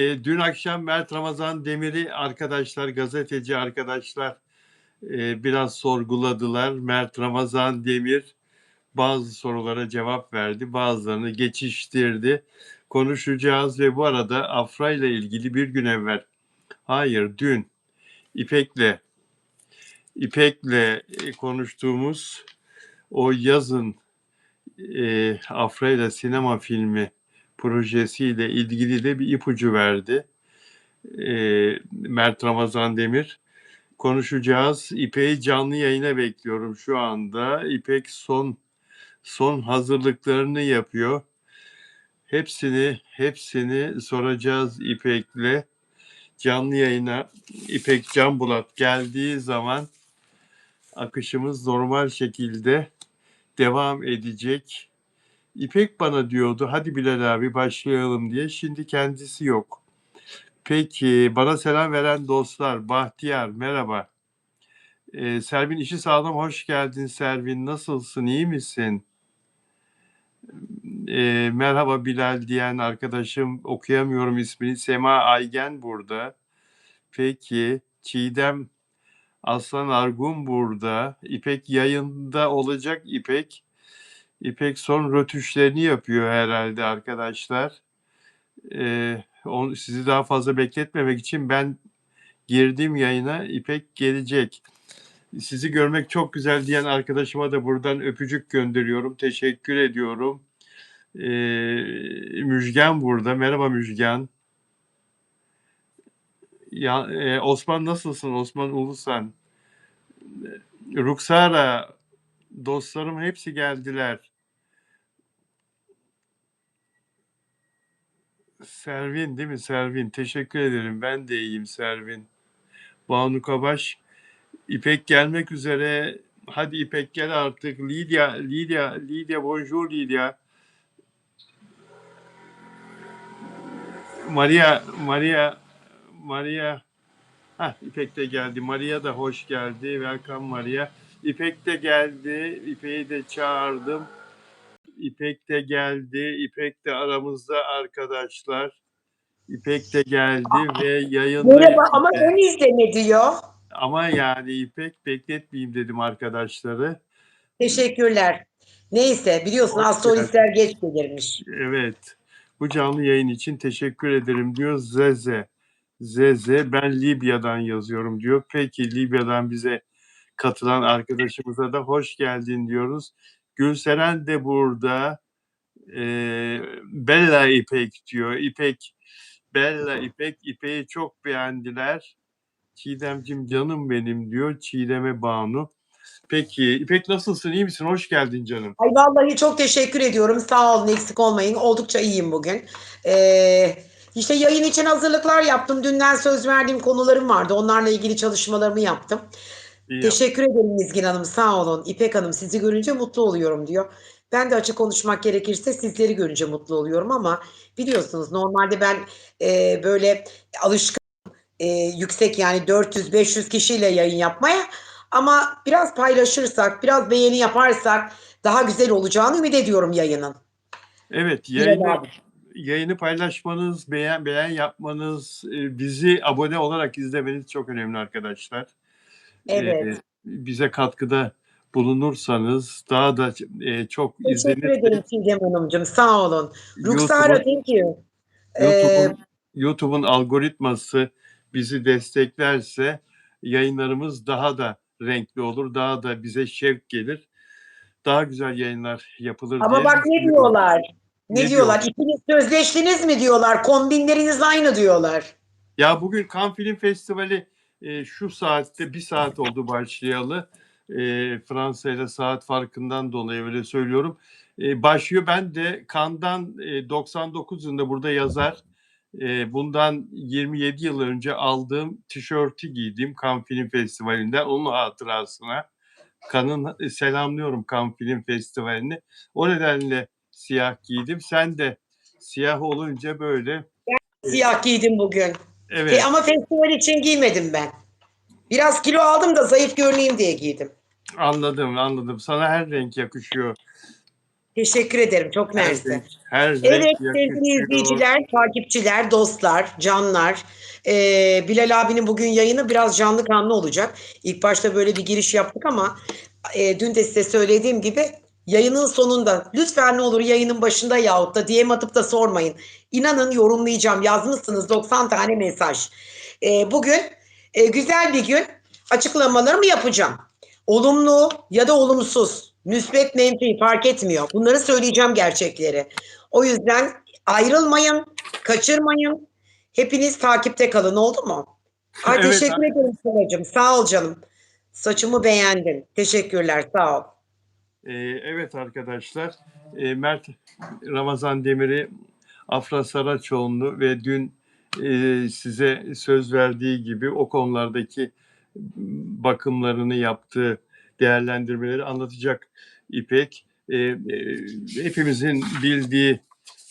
Dün akşam Mert Ramazan Demir'i arkadaşlar, gazeteci arkadaşlar biraz sorguladılar. Mert Ramazan Demir bazı sorulara cevap verdi, bazılarını geçiştirdi. Konuşacağız ve bu arada Afra ile ilgili bir gün evvel, hayır dün İpek'le konuştuğumuz o yazın Afra ile sinema filmi projesiyle ilgili de bir ipucu verdi. Mert Ramazan Demir. Konuşacağız. İpek'i canlı yayına bekliyorum şu anda. İpek son hazırlıklarını yapıyor. Hepsini soracağız İpek'le. Canlı yayına İpek Canbulat geldiği zaman akışımız normal şekilde devam edecek. İpek bana diyordu hadi Bilal abi başlayalım diye. Şimdi kendisi yok. Peki bana selam veren dostlar, Bahtiyar merhaba. Servin işi sağlam, hoş geldin Servin. Nasılsın, iyi misin? Merhaba Bilal diyen arkadaşım, okuyamıyorum ismini. Sema Aygen burada. Peki Çiğdem Aslan Argun burada. İpek yayında olacak İpek. İpek son rötuşlarını yapıyor herhalde arkadaşlar. Sizi daha fazla bekletmemek için ben girdim yayına. İpek gelecek. Sizi görmek çok güzel diyen arkadaşıma da buradan öpücük gönderiyorum. Teşekkür ediyorum. Müjgan burada. Merhaba Müjgan. Ya, Osman nasılsın? Osman Ulusan. Ruksara, dostlarım hepsi geldiler. Servin değil mi? Servin. Teşekkür ederim. Ben de iyiyim Servin. Banu Kabaş. İpek gelmek üzere. Hadi İpek gel artık. Lydia, bonjour Lydia. Maria. İpek de geldi. Maria da hoş geldi. Welcome Maria. İpek de geldi. İpek'i de çağırdım. İpek de geldi. İpek de aramızda arkadaşlar. İpek de geldi ve yayında. Merhaba ama henüz de diyor. Ama yani İpek bekletmeyeyim dedim arkadaşları. Teşekkürler. Neyse biliyorsun astrolistler geç gelirmiş. Evet. Bu canlı yayın için teşekkür ederim diyor Zeze. Ben Libya'dan yazıyorum diyor. Peki Libya'dan bize katılan arkadaşımıza da hoş geldin diyoruz. Gülseren de burada. Bella İpek diyor. Bella İpek. İpek'i çok beğendiler. Çiğdemcim canım benim diyor. Çiğdem'e Banu. Peki İpek nasılsın? İyi misin? Hoş geldin canım. Ay vallahi çok teşekkür ediyorum. Sağ olun, eksik olmayın. Oldukça iyiyim bugün. İşte yayın için hazırlıklar yaptım. Dünden söz verdiğim konularım vardı. Onlarla ilgili çalışmalarımı yaptım. Teşekkür ederim Nizgin Hanım. Sağ olun. İpek Hanım sizi görünce mutlu oluyorum diyor. Ben de açık konuşmak gerekirse sizleri görünce mutlu oluyorum ama biliyorsunuz normalde ben böyle alışkın yüksek yani 400-500 kişiyle yayın yapmaya ama biraz paylaşırsak, biraz beğeni yaparsak daha güzel olacağını ümit ediyorum yayının. Evet, yayını paylaşmanız, beğen yapmanız, bizi abone olarak izlemeniz çok önemli arkadaşlar. Evet. Bize katkıda bulunursanız daha da çok izlenir. Teşekkür ederim Çiğdem Hanımcığım. Sağ olun. Ruksara thank you. YouTube'un algoritması bizi desteklerse yayınlarımız daha da renkli olur, daha da bize şevk gelir. Daha güzel yayınlar yapılır ama diye. bak ne diyorlar? Ne diyorlar? İkiniz sözleştiniz mi diyorlar? Kombinleriniz aynı diyorlar. Ya bugün Cannes Film Festivali şu saatte 1 saat oldu başlayalı. Fransa ile saat farkından dolayı öyle söylüyorum. Başlıyor. Ben de Cannes'dan 99 yılında burada yazar. Bundan 27 yıl önce aldığım tişörtü giydim Cannes Film Festivali'nden. Onun hatırasına. Cannes'ın selamlıyorum Cannes Film Festivali'ni. O nedenle siyah giydim. Sen de siyah olunca böyle. Siyah giydim bugün. Evet. Ama festival için giymedim ben. Biraz kilo aldım da zayıf görüneyim diye giydim. Anladım. Sana her renk yakışıyor. Teşekkür ederim. Çok Her mersi. renk, her Evet renk sevgili yakışıyor. izleyiciler, takipçiler, dostlar, canlar. Bilal abinin bugün yayını biraz canlı kanlı olacak. İlk başta böyle bir giriş yaptık ama dün de size söylediğim gibi yayının sonunda lütfen ne olur yayının başında yahut da DM atıp da sormayın. İnanın yorumlayacağım. Yazmışsınız 90 tane mesaj. Bugün güzel bir gün açıklamalarımı yapacağım. Olumlu ya da olumsuz, müsbet menfi fark etmiyor. Bunları söyleyeceğim gerçekleri. O yüzden ayrılmayın, kaçırmayın. Hepiniz takipte kalın oldu mu? Ay Evet, teşekkür ederim Saracığım. Sağ ol canım. Saçımı beğendin. Teşekkürler. Sağ ol. evet arkadaşlar. Mert Ramazan Demir'i, Afra Saraçoğlu ve dün size söz verdiği gibi o konulardaki bakımlarını yaptığı değerlendirmeleri anlatacak İpek. Hepimizin bildiği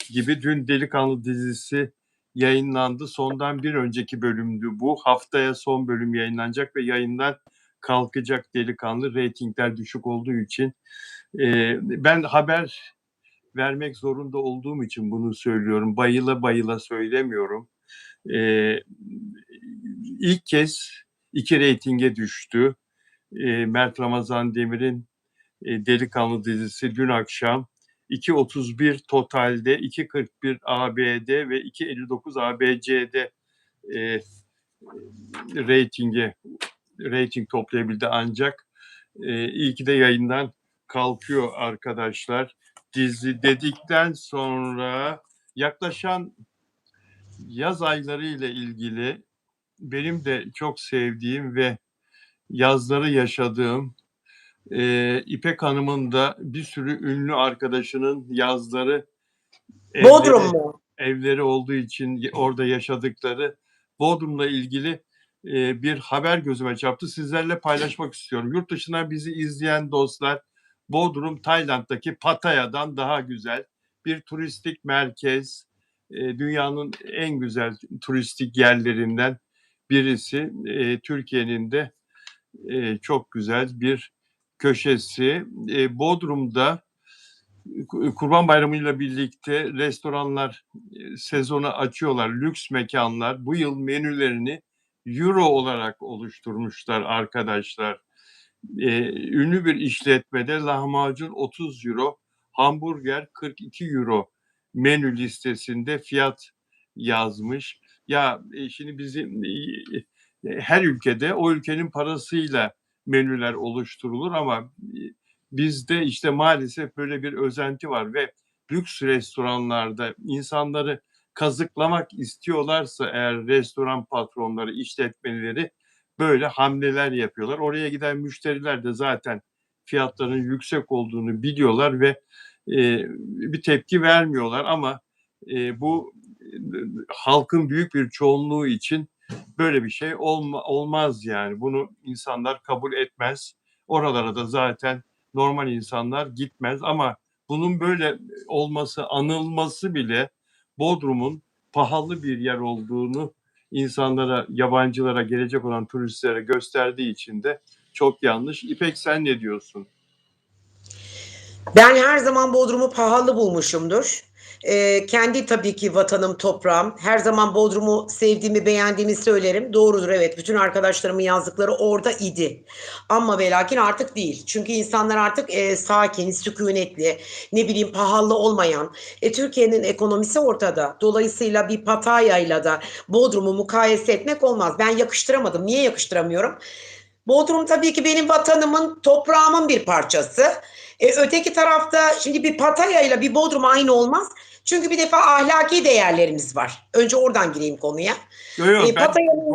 gibi dün Delikanlı dizisi yayınlandı. Sondan bir önceki bölümdü bu. Haftaya son bölüm yayınlanacak ve yayından kalkacak Delikanlı. Reytingler düşük olduğu için. Ben haber vermek zorunda olduğum için bunu söylüyorum. Bayıla bayıla söylemiyorum. İlk kez 2 reytinge düştü. Mert Ramazan Demir'in Delikanlı dizisi dün akşam 2.31 totalde, 2.41 ABD ve 2.59 ABC'de reyting toplayabildi ancak iyi ki de yayından kalkıyor arkadaşlar. Dizi dedikten sonra yaklaşan yaz ayları ile ilgili benim de çok sevdiğim ve yazları yaşadığım İpek Hanım'ın da bir sürü ünlü arkadaşının yazları Bodrum evleri mu? evleri olduğu için orada yaşadıkları Bodrum'la ilgili bir haber gözüme çarptı. Sizlerle paylaşmak istiyorum. Yurt dışından bizi izleyen dostlar, Bodrum Tayland'daki Pattaya'dan daha güzel bir turistik merkez. Dünyanın en güzel turistik yerlerinden birisi. Türkiye'nin de çok güzel bir köşesi. Bodrum'da Kurban Bayramı ile birlikte restoranlar sezonu açıyorlar, lüks mekanlar. Bu yıl menülerini euro olarak oluşturmuşlar arkadaşlar. Ünlü bir işletmede lahmacun 30 euro, hamburger 42 euro menü listesinde fiyat yazmış. Ya şimdi bizim her ülkede o ülkenin parasıyla menüler oluşturulur ama bizde işte maalesef böyle bir özenti var ve lüks restoranlarda insanları kazıklamak istiyorlarsa eğer restoran patronları, işletmeleri böyle hamleler yapıyorlar. Oraya giden müşteriler de zaten fiyatların yüksek olduğunu biliyorlar ve bir tepki vermiyorlar ama bu halkın büyük bir çoğunluğu için böyle bir şey olmaz yani. Bunu insanlar kabul etmez. Oralara da zaten normal insanlar gitmez ama bunun böyle olması, anılması bile Bodrum'un pahalı bir yer olduğunu insanlara, yabancılara, gelecek olan turistlere gösterdiği için de çok yanlış. İpek sen ne diyorsun? Ben her zaman Bodrum'u pahalı bulmuşumdur. Kendi tabii ki vatanım, toprağım. Her zaman Bodrum'u sevdiğimi, beğendiğimi söylerim. Doğrudur evet. Bütün arkadaşlarımın yazdıkları orada idi. Ama ve lakin artık değil. Çünkü insanlar artık sakin, sükunetli, ne bileyim pahalı olmayan. Türkiye'nin ekonomisi ortada. Dolayısıyla bir Pattaya'yla da Bodrum'u mukayese etmek olmaz. Ben yakıştıramadım. Niye yakıştıramıyorum? Bodrum tabii ki benim vatanımın, toprağımın bir parçası. Öteki tarafta şimdi bir Pattaya ile bir Bodrum aynı olmaz. Çünkü bir defa ahlaki değerlerimiz var. Önce oradan gireyim konuya. Yok yok ben Pattaya'nın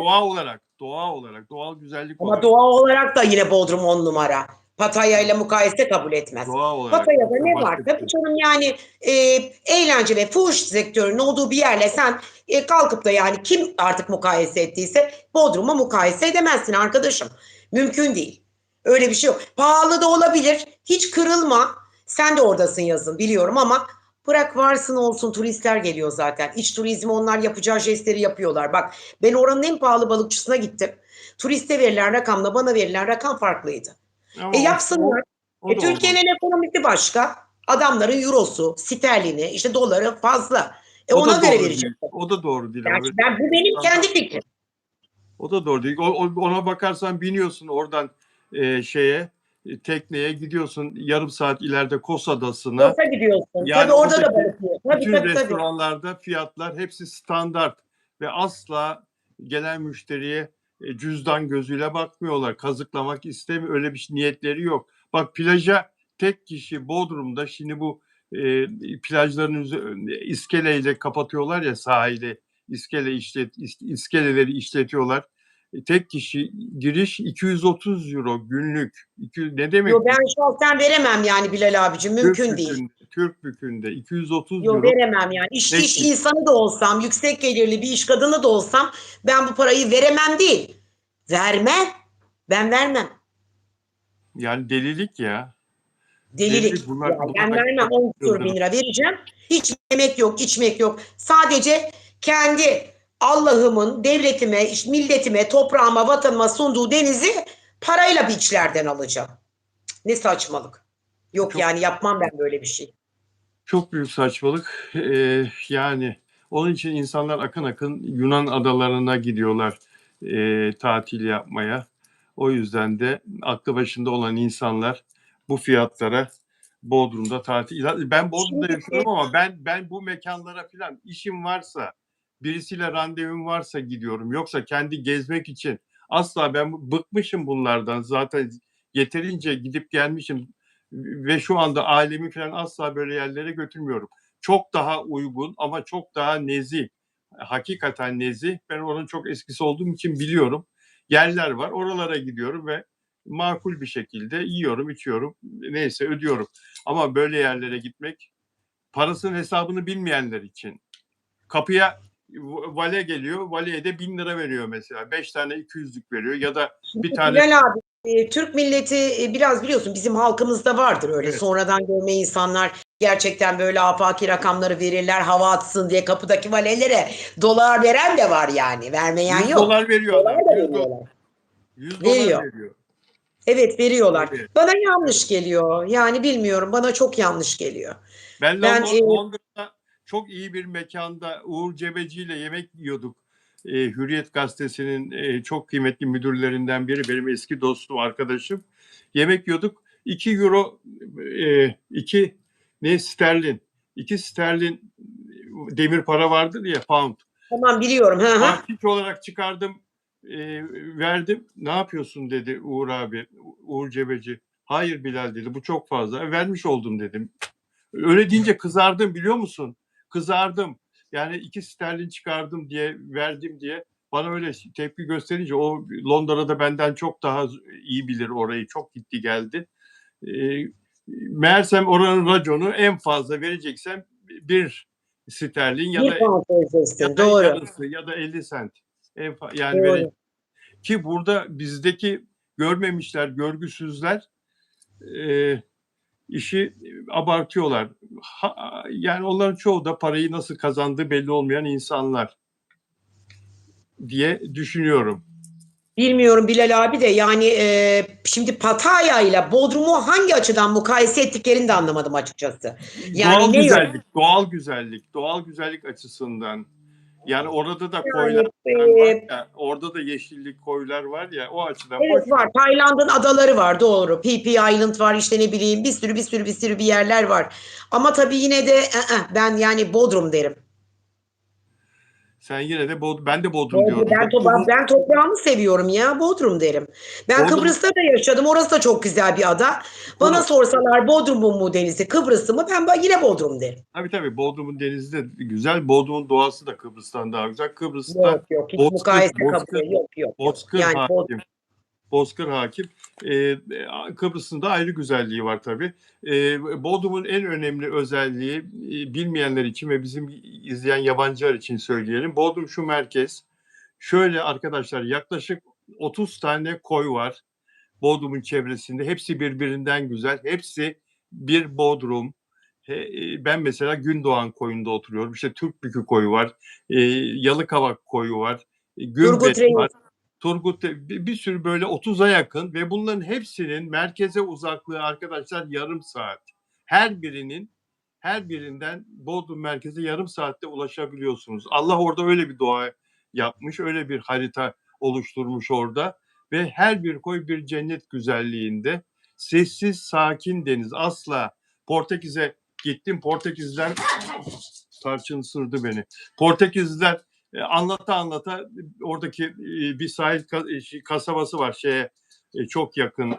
doğal güzellik ama olarak, doğa olarak da yine Bodrum 10 numara. Pattaya ile mukayese kabul etmez. doğa olarak Pattaya'da yoksa ne var? başka bir Tabii şey. canım yani eğlence ve fuhuş sektörünün olduğu bir yerle sen kalkıp da yani kim artık mukayese ettiyse Bodrum'a mukayese edemezsin arkadaşım. Mümkün değil. Öyle bir şey yok. Pahalı da olabilir. Hiç kırılma. Sen de oradasın yazın biliyorum ama bırak varsın olsun turistler geliyor zaten. İç turizmi onlar yapacağı jestleri yapıyorlar. Bak ben oranın en pahalı balıkçısına gittim. Turiste verilen rakamla bana verilen rakam farklıydı. Ama Yapsınlar. o da olmaz. Türkiye'nin ekonomisi başka. Adamların eurosu, sterlini, işte doları fazla. O Ona da göre doğru verecek. değil. O da doğru değil ama. Yani bu benim kendi fikrim. O da doğru değil. Ona bakarsan biniyorsun oradan şeye tekneye gidiyorsun yarım saat ileride Kos Adası'na. Kosa gidiyorsun. Tabii Yani orada da oradaki balık yiyor. Tabii bütün tabii tabii. restoranlarda fiyatlar hepsi standart ve asla gelen müşteriye cüzdan gözüyle bakmıyorlar. Kazıklamak istemiyor. Öyle bir niyetleri yok. Bak plaja tek kişi Bodrum'da şimdi bu plajların iskeleyle kapatıyorlar ya sahili. İskeleleri işletiyorlar. Tek kişi giriş 230 euro günlük. Ne Yo, demek bu? ben şahsen veremem yani Bilal abicim. Mümkün değil. Türk bükünde 230 Yo, euro veremem yani. tek İş kişi. insanı da olsam, yüksek gelirli bir iş kadını da olsam ben bu parayı veremem değil. Vermem. Ben vermem. Yani delilik ya. Delilik Delilik. Ya bunlar ben vermem, hakikaten 10 küsur bin çıldırım. lira vereceğim. Hiç yemek yok, içmek yok. Sadece kendi Allah'ımın devletime, milletime, toprağıma, vatanıma sunduğu denizi parayla bir içlerden alacağım. Ne saçmalık. Yok Çok yani, yapmam ben böyle bir şey. çok büyük saçmalık. Yani onun için insanlar akın akın Yunan adalarına gidiyorlar tatil yapmaya. O yüzden de aklı başında olan insanlar bu fiyatlara Bodrum'da tatil. Ben Bodrum'da Şimdi yaşıyorum ama ben bu mekanlara falan işim varsa, birisiyle randevum varsa gidiyorum. Yoksa kendi gezmek için asla ben bıkmışım bunlardan. Zaten yeterince gidip gelmişim ve şu anda ailemi falan asla böyle yerlere götürmüyorum. Çok daha uygun ama çok daha nezih. Hakikaten nezih. Ben oranın çok eskisi olduğum için biliyorum. Yerler var. Oralara gidiyorum ve makul bir şekilde yiyorum, içiyorum. Neyse ödüyorum. Ama böyle yerlere gitmek parasının hesabını bilmeyenler için. Kapıya vale geliyor. Valeye de 1.000 lira veriyor mesela. 5 tane 200'lük veriyor ya da Şimdi bir tane. Bilal abi, Türk milleti biraz biliyorsun bizim halkımızda vardır öyle. Evet. Sonradan görme insanlar gerçekten böyle afaki rakamları verirler, hava atsın diye kapıdaki valelere dolar veren de var yani. Vermeyen 100 yok. dolar veriyor Dolar adam. da veriyorlar. 100 dolar Veriyor. veriyor. Evet, veriyorlar. Tabii. Bana Evet. yanlış geliyor. Yani bilmiyorum, bana çok yanlış geliyor. Ben Ben Londra'da çok iyi bir mekanda Uğur Cebeci ile yemek yiyorduk. Hürriyet Gazetesi'nin çok kıymetli müdürlerinden biri, benim eski dostum, arkadaşım. Yemek yiyorduk. 2 euro, 2 ne sterlin. 2 sterlin demir para vardır ya, pound. tamam, biliyorum. Hı hı. Bahşiş olarak çıkardım, verdim. Ne yapıyorsun dedi Uğur abi, Uğur Cebeci. Hayır Bilal dedi, bu çok fazla. Vermiş oldum dedim. Öyle deyince kızardım biliyor musun? Kızardım. Yani 2 sterlin çıkardım diye, verdim diye. Bana öyle tepki gösterince, o Londra'da benden çok daha iyi bilir orayı. Çok gitti geldi. Meğersem oranın raconu en fazla vereceksem 1 sterlin ya Bir da pound vereceksin. Doğru. yarısı ya da 50 sent. Yani Doğru. ki burada bizdeki görmemişler, görgüsüzler işi abartıyorlar. Yani onların çoğu da parayı nasıl kazandığı belli olmayan insanlar diye düşünüyorum. Bilmiyorum Bilal abi de yani şimdi Pattaya ile Bodrum'u hangi açıdan mukayese ettiklerini de anlamadım açıkçası. Yani Doğal ne yön? güzellik, doğal güzellik, doğal güzellik açısından. Yani orada da koylar Yani falan var ya, orada da yeşillik, koylar var ya, o açıdan evet, boş ver. var. Tayland'ın adaları var, doğru. Phi Phi Island var, işte ne bileyim, bir sürü bir yerler var. Ama tabii yine de ben yani Bodrum derim. Sen yine de ben de Bodrum diyorum. Ben toprağımı seviyorum ya, Bodrum derim. Ben Bodrum, Kıbrıs'ta da yaşadım. Orası da çok güzel bir ada. Bana doğru. sorsalar Bodrum'un mu denizi, Kıbrıs'ı mı, ben yine Bodrum derim. Tabii Bodrum'un denizi de güzel. Bodrum'un doğası da Kıbrıs'tan daha güzel. Kıbrıs'ta Yok yok, hiç mukayese kabul, yok yok yok. bozkır Yani hakim. Bozkır hakim. Kıbrıs'ın da ayrı güzelliği var tabii. Bodrum'un en önemli özelliği, bilmeyenler için ve bizim izleyen yabancılar için söyleyelim. Bodrum şu merkez. Şöyle arkadaşlar, yaklaşık 30 tane koy var Bodrum'un çevresinde. Hepsi birbirinden güzel. Hepsi bir Bodrum. Ben mesela Gündoğan koyunda oturuyorum. İşte Türkbükü koyu var. Yalıkavak koyu var. Turgut Gümbet var. Reis. Turgut, bir sürü, böyle 30'a yakın ve bunların hepsinin merkeze uzaklığı arkadaşlar yarım saat. her birinden Bodrum merkeze yarım saatte ulaşabiliyorsunuz. Allah orada öyle bir doğa yapmış, öyle bir harita oluşturmuş orada ve her bir koy bir cennet güzelliğinde. Sessiz, sakin deniz. Asla Portekiz'e gittim. Portekizler tarçın ısırdı beni. Portekizliler anlata anlata oradaki bir sahil kasabası var çok yakın.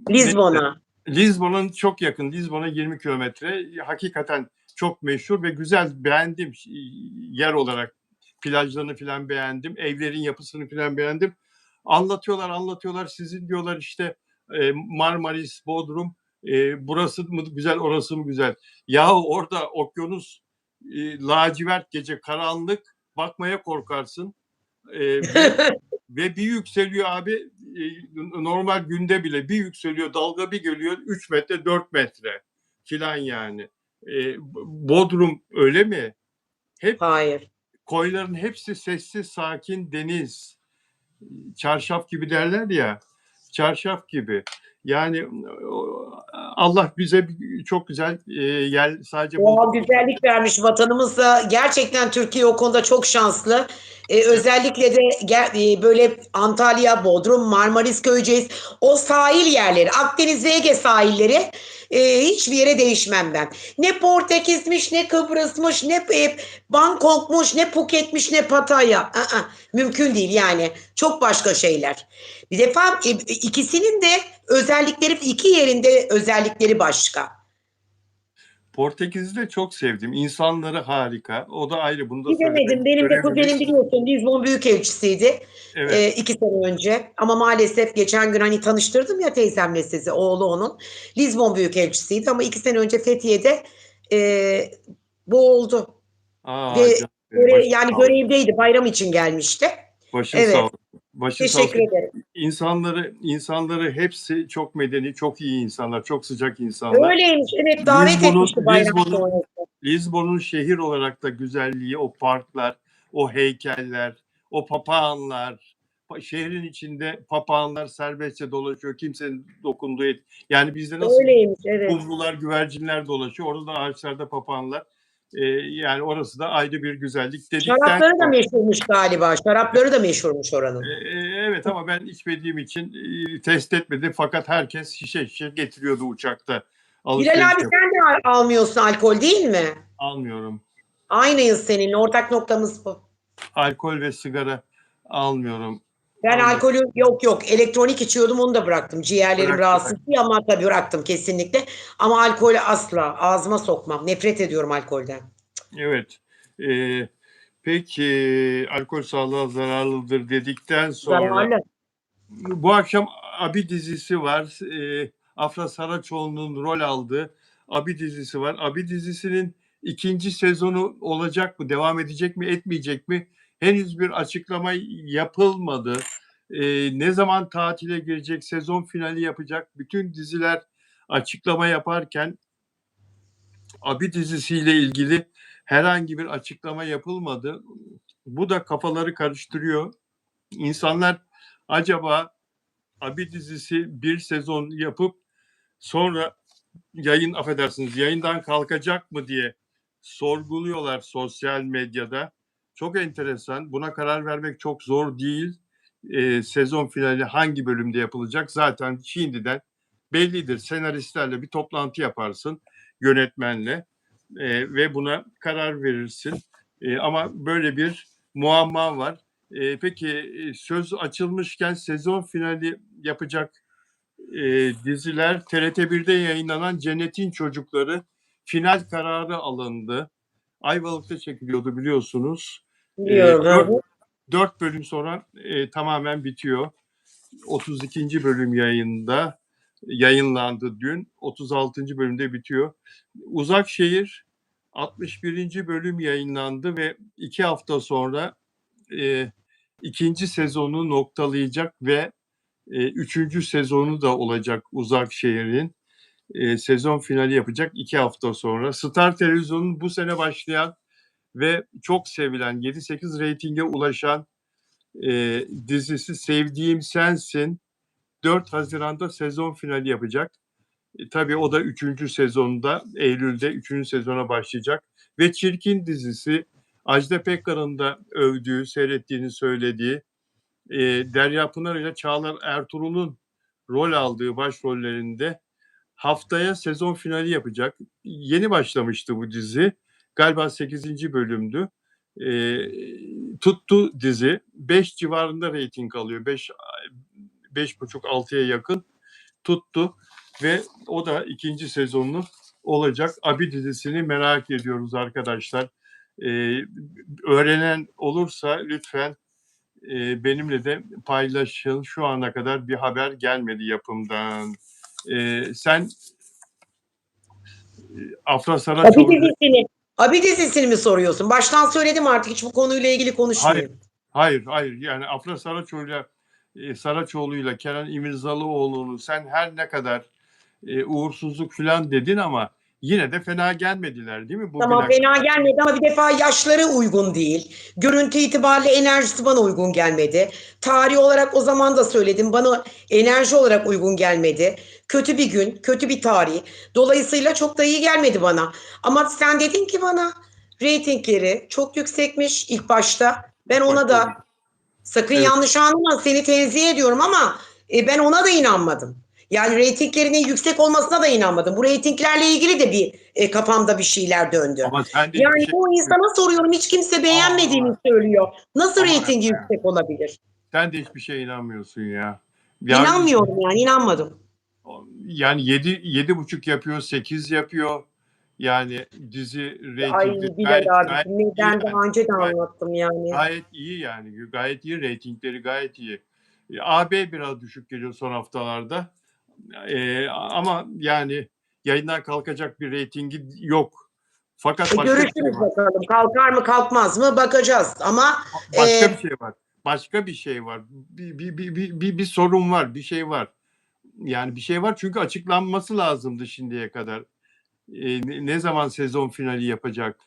Lizbon'a. Lizbon'un çok yakın. Lizbon'a 20 kilometre. Hakikaten çok meşhur ve güzel. Beğendim yer olarak. Plajlarını falan beğendim. Evlerin yapısını falan beğendim. Anlatıyorlar. Sizin diyorlar işte Marmaris, Bodrum. Burası mı güzel, orası mı güzel? Yahu orada okyanus lacivert gece karanlık. Bakmaya korkarsın. Ve bir yükseliyor abi normal günde bile bir yükseliyor dalga bir geliyor 3 metre 4 metre filan yani. Bodrum öyle mi? Hep Hayır. koyların hepsi sessiz sakin deniz. Çarşaf gibi derler ya. Çarşaf gibi. Yani Allah bize çok güzel yer sadece Doğal Bodrum. güzellik vermiş vatanımız da gerçekten Türkiye o konuda çok şanslı. Özellikle de böyle Antalya, Bodrum, Marmaris, Köyceğiz o sahil yerleri Akdeniz ve Ege sahilleri hiçbir yere değişmem ben. Ne Portekiz'miş ne Kıbrıs'mış ne Bangkok'muş ne Phuket'miş ne Pattaya. Mümkün değil yani çok başka şeyler. Bir defa ikisinin de özellikleri iki yerinde özellikleri başka. Portekiz'i de çok sevdim. İnsanları harika. O da ayrı. Bunu da Gidemedim. söylemek Benim de kuzenim görevimiz. biliyorsun Lizbon Büyükelçisiydi. Evet. 2 sene önce. Ama maalesef geçen gün hani tanıştırdım ya teyzemle sizi. Oğlu onun. Lizbon Büyükelçisiydi ama 2 sene önce Fethiye'de e, boğuldu. Aa Ve canım benim. Başın yani sağ olsun. görevdeydi. Bayram için gelmişti. Başın sağ Evet. olsun. Başın sağ Teşekkür olsun. ederim. İnsanları hepsi çok medeni, çok iyi insanlar, çok sıcak insanlar. Öyleymiş. Evet davet Lizbon'un etmişti bayram Lizbon'un sonrası. Lizbon'un şehir olarak da güzelliği, o parklar, o heykeller, o papağanlar, şehrin içinde papağanlar serbestçe dolaşıyor. Kimsenin dokunduğu yani bizde nasıl Öyleymiş. Evet. kumrular, güvercinler dolaşıyor. Orada da ağaçlarda papağanlar. Yani orası da ayrı bir güzellik dedikten Şarapları da sonra meşhurmuş galiba. Şarapları da meşhurmuş oranın. evet ama ben içmediğim için test etmedim. Fakat herkes şişe şişe getiriyordu uçakta. Bilal Alışveriş abi yap. sen de almıyorsun alkol değil mi? Almıyorum. Aynıyız seninle. Ortak noktamız bu. Alkol ve sigara almıyorum. Ben Almıyorum. alkolü yok. Elektronik içiyordum onu da bıraktım. Ciğerlerim Bıraktım. rahatsız değil ama tabii bıraktım kesinlikle. Ama alkolü asla ağzıma sokmam. Nefret ediyorum alkolden. Evet. Ee, peki alkol sağlığa zararlıdır dedikten sonra Zararlı. bu akşam Abi dizisi var. Afra Saraçoğlu'nun rol aldığı Abi dizisi var. Abi dizisinin ikinci sezonu olacak mı? Devam edecek mi? Etmeyecek mi? Henüz bir açıklama yapılmadı. Ne zaman tatile girecek? Sezon finali yapacak. Bütün diziler açıklama yaparken Abi dizisiyle ilgili herhangi bir açıklama yapılmadı. Bu da kafaları karıştırıyor. İnsanlar acaba Abi dizisi bir sezon yapıp sonra yayından kalkacak mı diye sorguluyorlar sosyal medyada. Çok enteresan. Buna karar vermek çok zor değil. Sezon finali hangi bölümde yapılacak? Zaten şimdiden bellidir. Senaristlerle bir toplantı yaparsın yönetmenle ve buna karar verirsin. Ama böyle bir muamma var. Peki söz açılmışken sezon finali yapacak diziler TRT1'de yayınlanan Cennetin Çocukları final kararı alındı. Ayvalık'ta çekiliyordu biliyorsunuz. Biliyorum. Hı hı. 4 bölüm sonra tamamen bitiyor. 32. bölüm yayınlandı dün. 36. bölümde bitiyor. Uzakşehir 61. bölüm yayınlandı ve 2 hafta sonra ikinci sezonu noktalayacak ve üçüncü sezonu da olacak Uzakşehir'in. Sezon finali yapacak 2 hafta sonra. Star Televizyon'un bu sene başlayan ve çok sevilen 7-8 reytinge ulaşan dizisi Sevdiğim Sensin 4 Haziran'da sezon finali yapacak. Tabii o da 3. sezonda, Eylül'de 3. sezona başlayacak. Ve Çirkin dizisi, Ajda Pekkan'ın da övdüğü, seyrettiğini söylediği, Derya Pınar ile Çağlar Ertuğrul'un rol aldığı başrollerinde haftaya sezon finali yapacak. Yeni başlamıştı bu dizi. Galiba 8. bölümdü. Tuttu dizi. 5 civarında reyting alıyor. 5,5-6'ya yakın tuttu ve o da 2. sezonunu olacak. Abi dizisini merak ediyoruz arkadaşlar. Öğrenen olursa lütfen benimle de paylaşın. Şu ana kadar bir haber gelmedi yapımdan. Sen Afra Abi Saraçoğlu... Abi dizisini mi soruyorsun? Baştan söyledim, artık hiç bu konuyla ilgili konuşmayayım. Hayır. Yani Afra Saraçoğlu'yla Kenan İmirzalıoğlu'nu sen her ne kadar uğursuzluk falan dedin ama yine de fena gelmediler değil mi? Tamam, fena gelmedi ama bir defa yaşları uygun değil. Görüntü itibariyle enerjisi bana uygun gelmedi. Tarih olarak o zaman da söyledim, bana enerji olarak uygun gelmedi. Kötü bir gün, kötü bir tarih. Dolayısıyla çok da iyi gelmedi bana. Ama sen dedin ki bana reytingleri çok yüksekmiş ilk başta. Ben ona da sakın Evet. yanlış anlama, seni tenzih ediyorum ama ben ona da inanmadım. Yani reytinglerinin yüksek olmasına da inanmadım. Bu reytinglerle ilgili de bir kafamda bir şeyler döndü. Ama sen de hiçbir Yani şey... bu insana soruyorum, hiç kimse beğenmediğini söylüyor. Nasıl Ama reytingi yüksek olabilir? sen de hiçbir şeye inanmıyorsun ya. İnanmıyorum, yani inanmadım. Yani 7,5 yapıyor, 8 yapıyor. Yani dizi Ay reytingleri Bilal gayet abicim, iyi ben yani. daha önce de anlattım yani. Gayet iyi yani. Gayet iyi, reytingleri gayet iyi. AB biraz düşük geliyor son haftalarda. Ama yani yayından kalkacak bir reytingi yok. Fakat başka bir şey Görüşürüz var. bakalım. Kalkar mı kalkmaz mı bakacağız. Ama Başka bir şey var. Başka bir şey var. Bir sorun var, bir şey var. Yani bir şey var çünkü açıklanması lazımdı şimdiye kadar. Ne zaman sezon finali yapacak?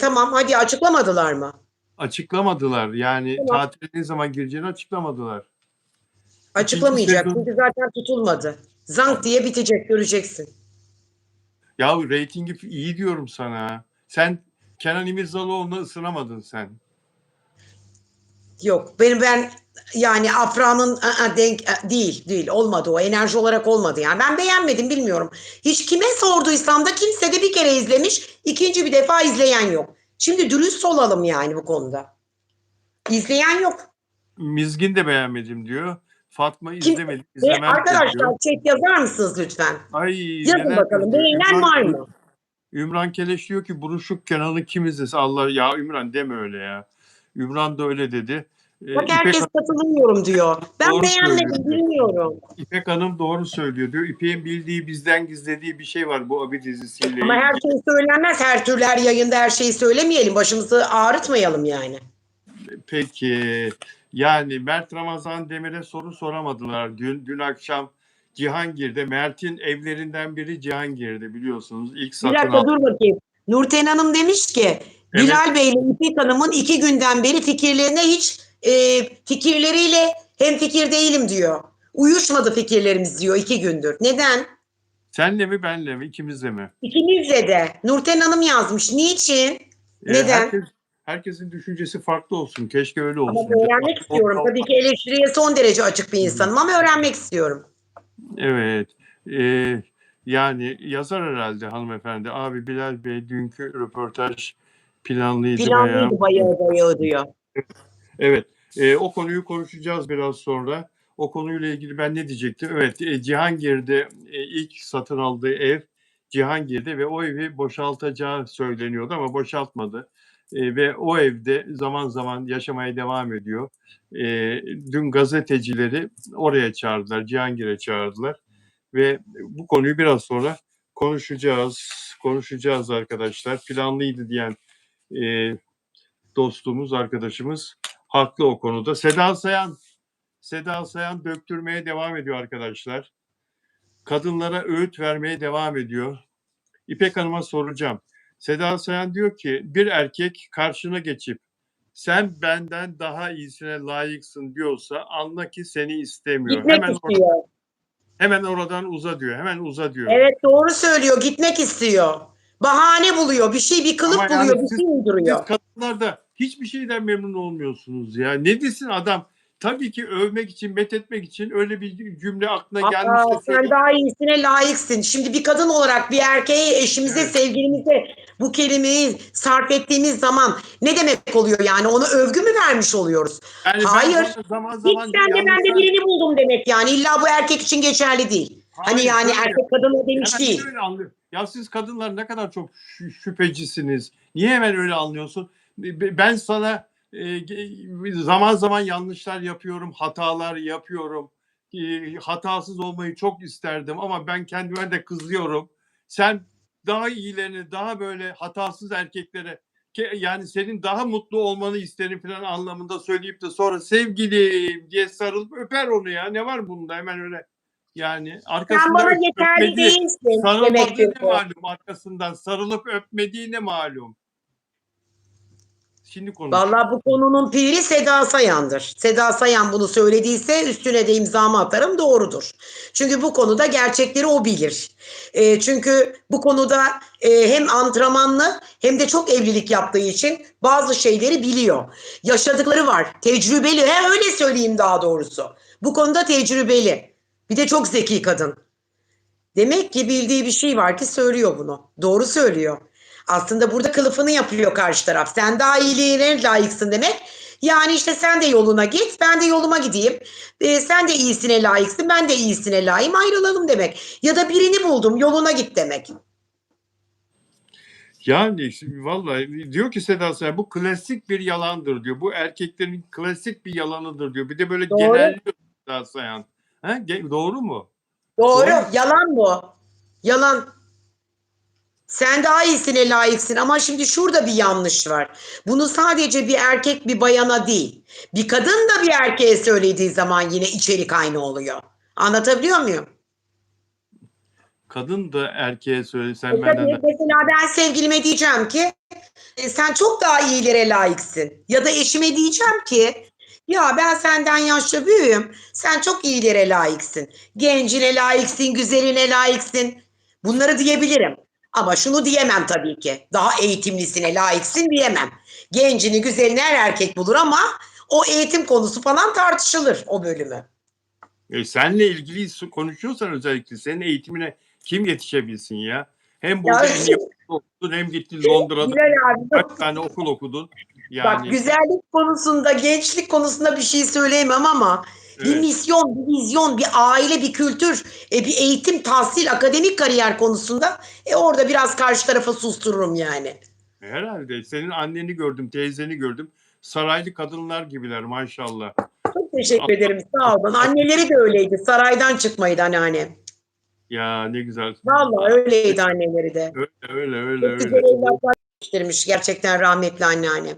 tamam, hadi açıklamadılar mı? Açıklamadılar. Yani Tamam. tatile ne zaman gireceğini açıklamadılar. İkinci Açıklamayacak sezon... çünkü zaten tutulmadı. Zank diye bitecek, göreceksin. Ya reytingi iyi diyorum sana. Sen Kenan İmirzalıoğlu'na ısınamadın sen. Yok, ben yani Afra'nın denk değil olmadı, o enerji olarak olmadı yani. Ben beğenmedim, bilmiyorum. Hiç kime sorduysam da kimse de bir kere izlemiş, ikinci bir defa izleyen yok. Şimdi dürüst olalım yani bu konuda. İzleyen yok. Mizgin de beğenmedim diyor. Fatma Kimse. izlemedim, Ve izlemem de arkadaşlar, diyor. chat yazar mısınız lütfen? Ay Yazın neler bakalım, yazıyor. beğenen var mı? Ümran Keleş diyor ki buruşuk Kenan'ı kim izlesin? Allah ya Ümran deme öyle ya. Ümran da öyle dedi. Bak, İpek herkes Hanım katılmıyorum diyor. Ben doğru söylüyor beğenmedim, diyor. bilmiyorum. İpek Hanım doğru söylüyor diyor. İpek'in bildiği bizden gizlediği bir şey var bu abi dizisiyle Ama her ilgili. şey söylenmez. Her türlü her yayında her şeyi söylemeyelim. Başımızı ağrıtmayalım yani. Peki yani Mert Ramazan Demir'e soru soramadılar. Dün akşam Cihangir'de, Mert'in evlerinden biri Cihangir'de biliyorsunuz. İlk Bir satın dakika, aldı. dur bakayım. Nurten Hanım demiş ki Evet, Bilal Bey ile İpek Hanım'ın 2 günden beri fikirlerine hiç fikirleriyle hem fikir değilim diyor. Uyuşmadı fikirlerimiz diyor 2 gündür. Neden? senle mi benle mi ikimizle mi? İkimizle de. Nurten Hanım yazmış. Niçin? Neden? Herkesin düşüncesi farklı olsun. Keşke öyle Ama olsun. öğrenmek istiyorum. Tabii ki eleştiriye son derece açık bir insanım ama öğrenmek istiyorum. Evet. Yani yazar herhalde hanımefendi. Abi Bilal Bey dünkü röportaj planlıydı bayağı. Planlıydı bayağı diyor. Evet. O konuyu konuşacağız biraz sonra. O konuyla ilgili ben ne diyecektim? Evet, Cihangir'de ilk satın aldığı ev Cihangir'de ve o evi boşaltacağı söyleniyordu ama boşaltmadı. Ve o evde zaman zaman yaşamaya devam ediyor. Dün gazetecileri oraya çağırdılar, Cihangir'e çağırdılar. Ve bu konuyu biraz sonra konuşacağız arkadaşlar. Planlıydı diyen e, dostumuz, arkadaşımız haklı o konuda. Seda Sayan döktürmeye devam ediyor arkadaşlar. Kadınlara öğüt vermeye devam ediyor. İpek Hanım'a soracağım. Seda Sayan diyor ki bir erkek karşına geçip sen benden daha iyisine layıksın diyorsa anla ki seni istemiyor. Gitmek Hemen orada istiyor. Hemen oradan uza diyor. Hemen uza diyor. Evet, doğru söylüyor. Gitmek istiyor. Bahane buluyor. Bir Ama kılıf yani buluyor. Bir şey siz uyduruyor. kadınlar da hiçbir şeyden memnun olmuyorsunuz ya. Ne desin adam? Tabii ki övmek için, methetmek için öyle bir cümle aklına Aa, gelmişse sen söyleyeyim. daha iyisine layıksın. Şimdi bir kadın olarak bir erkeğe, eşimize, Evet. sevgilimize bu kelimeyi sarf ettiğimiz zaman ne demek oluyor yani? Ona övgü mü vermiş oluyoruz? Yani ben Hayır. sana zaman Hiç zaman sen de ben de yanlışlar. birini buldum demek yani. İlla bu erkek için geçerli değil. Hani Hayır, yani şöyle. erkek kadına demiş Hemen niye değil. öyle anlıyor? Ya siz kadınlar ne kadar çok şüphecisiniz. Niye hemen öyle anlıyorsun? Ben sana zaman zaman yanlışlar yapıyorum, hatalar yapıyorum. Hatasız olmayı çok isterdim ama ben kendime de kızıyorum. Sen daha iyilerini, daha böyle hatasız erkeklere yani senin daha mutlu olmanı isterim falan anlamında söyleyip de sonra sevgilim diye sarılıp öper onu ya. Ne var bunda hemen öyle yani Sen arkasından bana yeterli öpmediği, değilsin demektir sarılmadığı ne bu. malum arkasından, sarılıp öpmediği ne malum. Şimdi konuş. Vallahi bu konunun piri Seda Sayan'dır. Seda Sayan bunu söylediyse üstüne de imzamı atarım, doğrudur. Çünkü bu konuda gerçekleri o bilir. Çünkü bu konuda hem antrenmanlı hem de çok evlilik yaptığı için bazı şeyleri biliyor. Yaşadıkları var. Tecrübeli. Öyle söyleyeyim daha doğrusu. Bu konuda tecrübeli. Bir de çok zeki kadın. Demek ki bildiği bir şey var ki söylüyor bunu. Doğru söylüyor. Aslında burada kılıfını yapıyor karşı taraf. Sen daha iyiliğine layıksın demek. Yani işte sen de yoluna git, ben de yoluma gideyim. Sen de iyisine layıksın, ben de iyisine layığım, ayrılalım demek. Ya da birini buldum, yoluna git demek. Yani vallahi diyor ki Seda Sayan bu klasik bir yalandır diyor. Bu erkeklerin klasik bir yalanıdır diyor. Bir de böyle Doğru, genelliyor Seda Sayan. Ha? Doğru mu? Doğru mu? doğru. Yalan bu. Yalan. Sen daha iyisine layıksın ama şimdi şurada bir yanlış var. Bunu sadece bir erkek bir bayana değil, bir kadın da bir erkeğe söylediği zaman yine içerik aynı oluyor. Anlatabiliyor muyum? Kadın da erkeğe söylesen benden Tabii de. mesela ben sevgilime diyeceğim ki sen çok daha iyilere layıksın. Ya da eşime diyeceğim ki ya ben senden yaşça büyüğüm. Sen çok iyilere layıksın. Gencine layıksın, güzeline layıksın. Bunları diyebilirim. Ama şunu diyemem tabii ki. Daha eğitimlisine layıksın diyemem. Gencini, güzelini her erkek bulur ama o eğitim konusu falan tartışılır o bölümü. Senle ilgili konuşuyorsan özellikle senin eğitimine kim yetişebilsin ya? Hem Ya burada en iyi okulu okudun hem gittin Londra'da Bilal abi kaç tane okul okudun. bak, Yani güzellik konusunda, gençlik konusunda bir şey söyleyemem ama bir evet, misyon, bir vizyon, bir aile, bir kültür, bir eğitim, tahsil, akademik kariyer konusunda orada biraz karşı tarafa sustururum yani. herhalde senin anneni gördüm, teyzeni gördüm. Saraylı kadınlar gibiler maşallah. Çok teşekkür Allah ederim, sağ olun. Anneleri de öyleydi, saraydan çıkmaydı anneannem. ya ne güzel. Vallahi öyleydi anneleri de. Öyle öyle öyle Çok güzel öyle. evlatlar yetiştirmiş gerçekten rahmetli anneannem.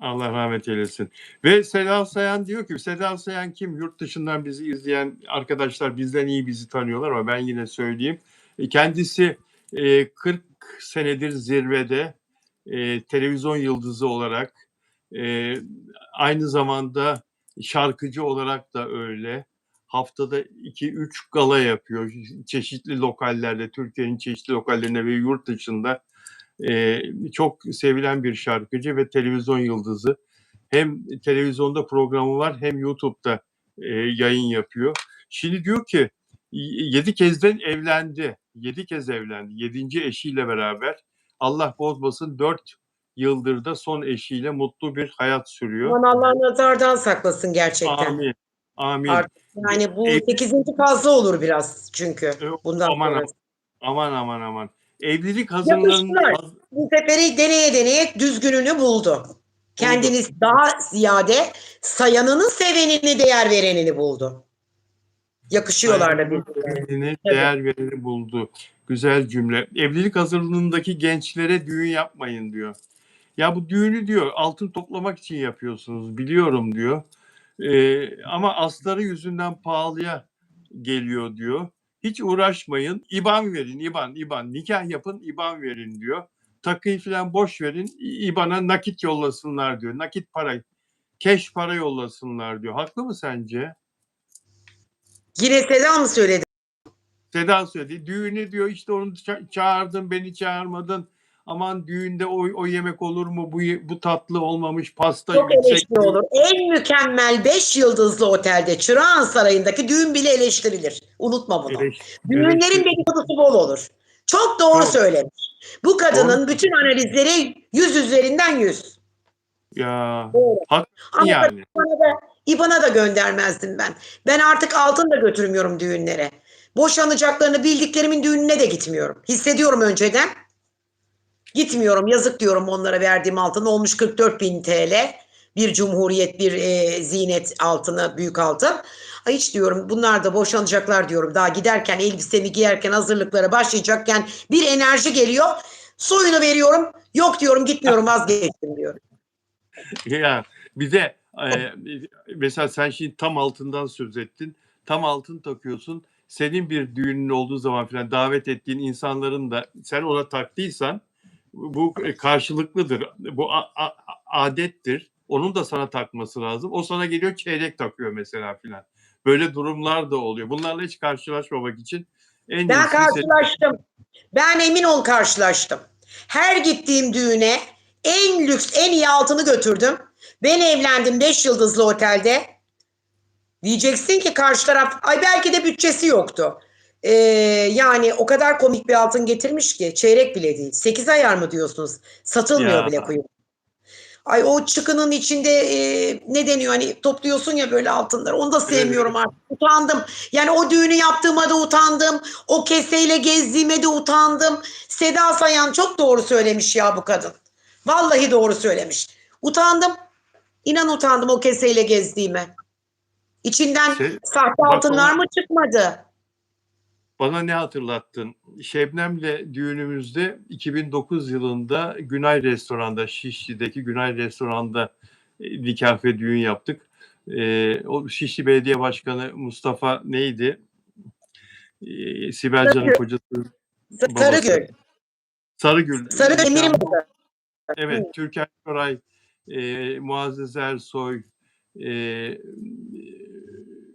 Allah rahmet eylesin. Ve Seda Sayan diyor ki, Seda Sayan kim? Yurt dışından bizi izleyen arkadaşlar bizden iyi bizi tanıyorlar ama ben yine söyleyeyim. Kendisi 40 senedir zirvede televizyon yıldızı olarak e, aynı zamanda şarkıcı olarak da öyle. Haftada 2-3 gala yapıyor. Çeşitli lokallerde, Türkiye'nin çeşitli lokallerinde ve yurt dışında çok sevilen bir şarkıcı ve televizyon yıldızı. Hem televizyonda programı var hem YouTube'da yayın yapıyor. Şimdi diyor ki 7 kezden evlendi. 7 kez evlendi. 7. eşiyle beraber. Allah bozmasın 4 yıldır da son eşiyle mutlu bir hayat sürüyor. Aman Allah nazardan saklasın gerçekten. Amin. Amin. Artık yani bu Ev, 8. fazla olur biraz çünkü bundan aman sonra. aman aman aman aman. Evlilik hazırlığının Yapıştılar. Bu seferi deneye deneye düzgününü buldu. buldu. Kendini daha ziyade sayanının sevenini değer verenini buldu. Yakışıyorlar da Saygılı birbirlerine. sevdiğini, Tabii. değer vereni buldu. Güzel cümle. Evlilik hazırlığındaki gençlere düğün yapmayın diyor. Ya bu düğünü diyor altın toplamak için yapıyorsunuz biliyorum diyor. Ama astarı yüzünden pahalıya geliyor diyor. Hiç uğraşmayın. İban verin, İban. Nikah yapın, İban verin diyor. Takıyı falan boş verin. İban'a nakit yollasınlar diyor. Nakit para, keş para yollasınlar diyor. Haklı mı sence? Yine Seda mı söyledi? Seda söyledi. Düğünü diyor işte onu çağırdın beni çağırmadın. Aman düğünde o yemek olur mu? Bu tatlı olmamış. Pasta Çok yüksek. eleştiri olur. En mükemmel 5 yıldızlı otelde Çırağan Sarayı'ndaki düğün bile eleştirilir. Unutma bunu. Düğünlerin Eleştiri. dedikodusu bol olur. Çok doğru Çok. söylemiş. Bu Doğru. kadının bütün analizleri 100 üzerinden 100. Ya. Doğru. Hakikaten Ama yani. İBAN'a da göndermezdim ben. Ben artık altın da götürmüyorum düğünlere. Boşanacaklarını bildiklerimin düğününe de gitmiyorum. Hissediyorum önceden. Gitmiyorum. Yazık diyorum onlara verdiğim altın. Olmuş 44.000 TL. Bir cumhuriyet, bir ziynet altını, büyük altın. Ay hiç diyorum bunlar da boşanacaklar diyorum. Daha giderken elbisemi giyerken hazırlıklara başlayacakken bir enerji geliyor. Suyunu veriyorum. Yok diyorum gitmiyorum vazgeçtim diyorum. Ya bir de mesela sen şimdi tam altından söz ettin. Tam altın takıyorsun. Senin bir düğünün olduğu zaman falan davet ettiğin insanların da sen ona taktıysan bu karşılıklıdır. Bu adettir. Onun da sana takması lazım. O sana geliyor çeyrek takıyor mesela filan. Böyle durumlar da oluyor. Bunlarla hiç karşılaşmamak için en Ben iyisi karşılaştım. Ben emin ol karşılaştım. Her gittiğim düğüne en lüks, en iyi altını götürdüm. Ben evlendim 5 yıldızlı otelde. Diyeceksin ki karşı taraf, ay belki de bütçesi yoktu. Yani o kadar komik bir altın getirmiş ki çeyrek bile değil. 8 ayar mı diyorsunuz? Satılmıyor ya bile kuyum. Ay o çıkının içinde ne deniyor hani topluyorsun ya böyle altınları. Onu da sevmiyorum artık. Utandım. Yani o düğünü yaptığıma da utandım. O keseyle gezdiğime de utandım. Seda Sayan çok doğru söylemiş ya bu kadın. Vallahi doğru söylemiş. Utandım. İnan utandım o keseyle gezdiğime. İçinden sahte bak altınlar mı çıkmadı? bana ne hatırlattın? Şebnem'le düğünümüzde 2009 yılında Günay Restoran'da, Şişli'deki Günay Restoran'da nikah ve düğün yaptık. O Şişli Belediye Başkanı Mustafa neydi? Sibel Can'ın kocası, babası. Sarıgül. Sarıgül. Sarıgül emirim. Evet, Türkan Şoray, Muazzez Ersoy,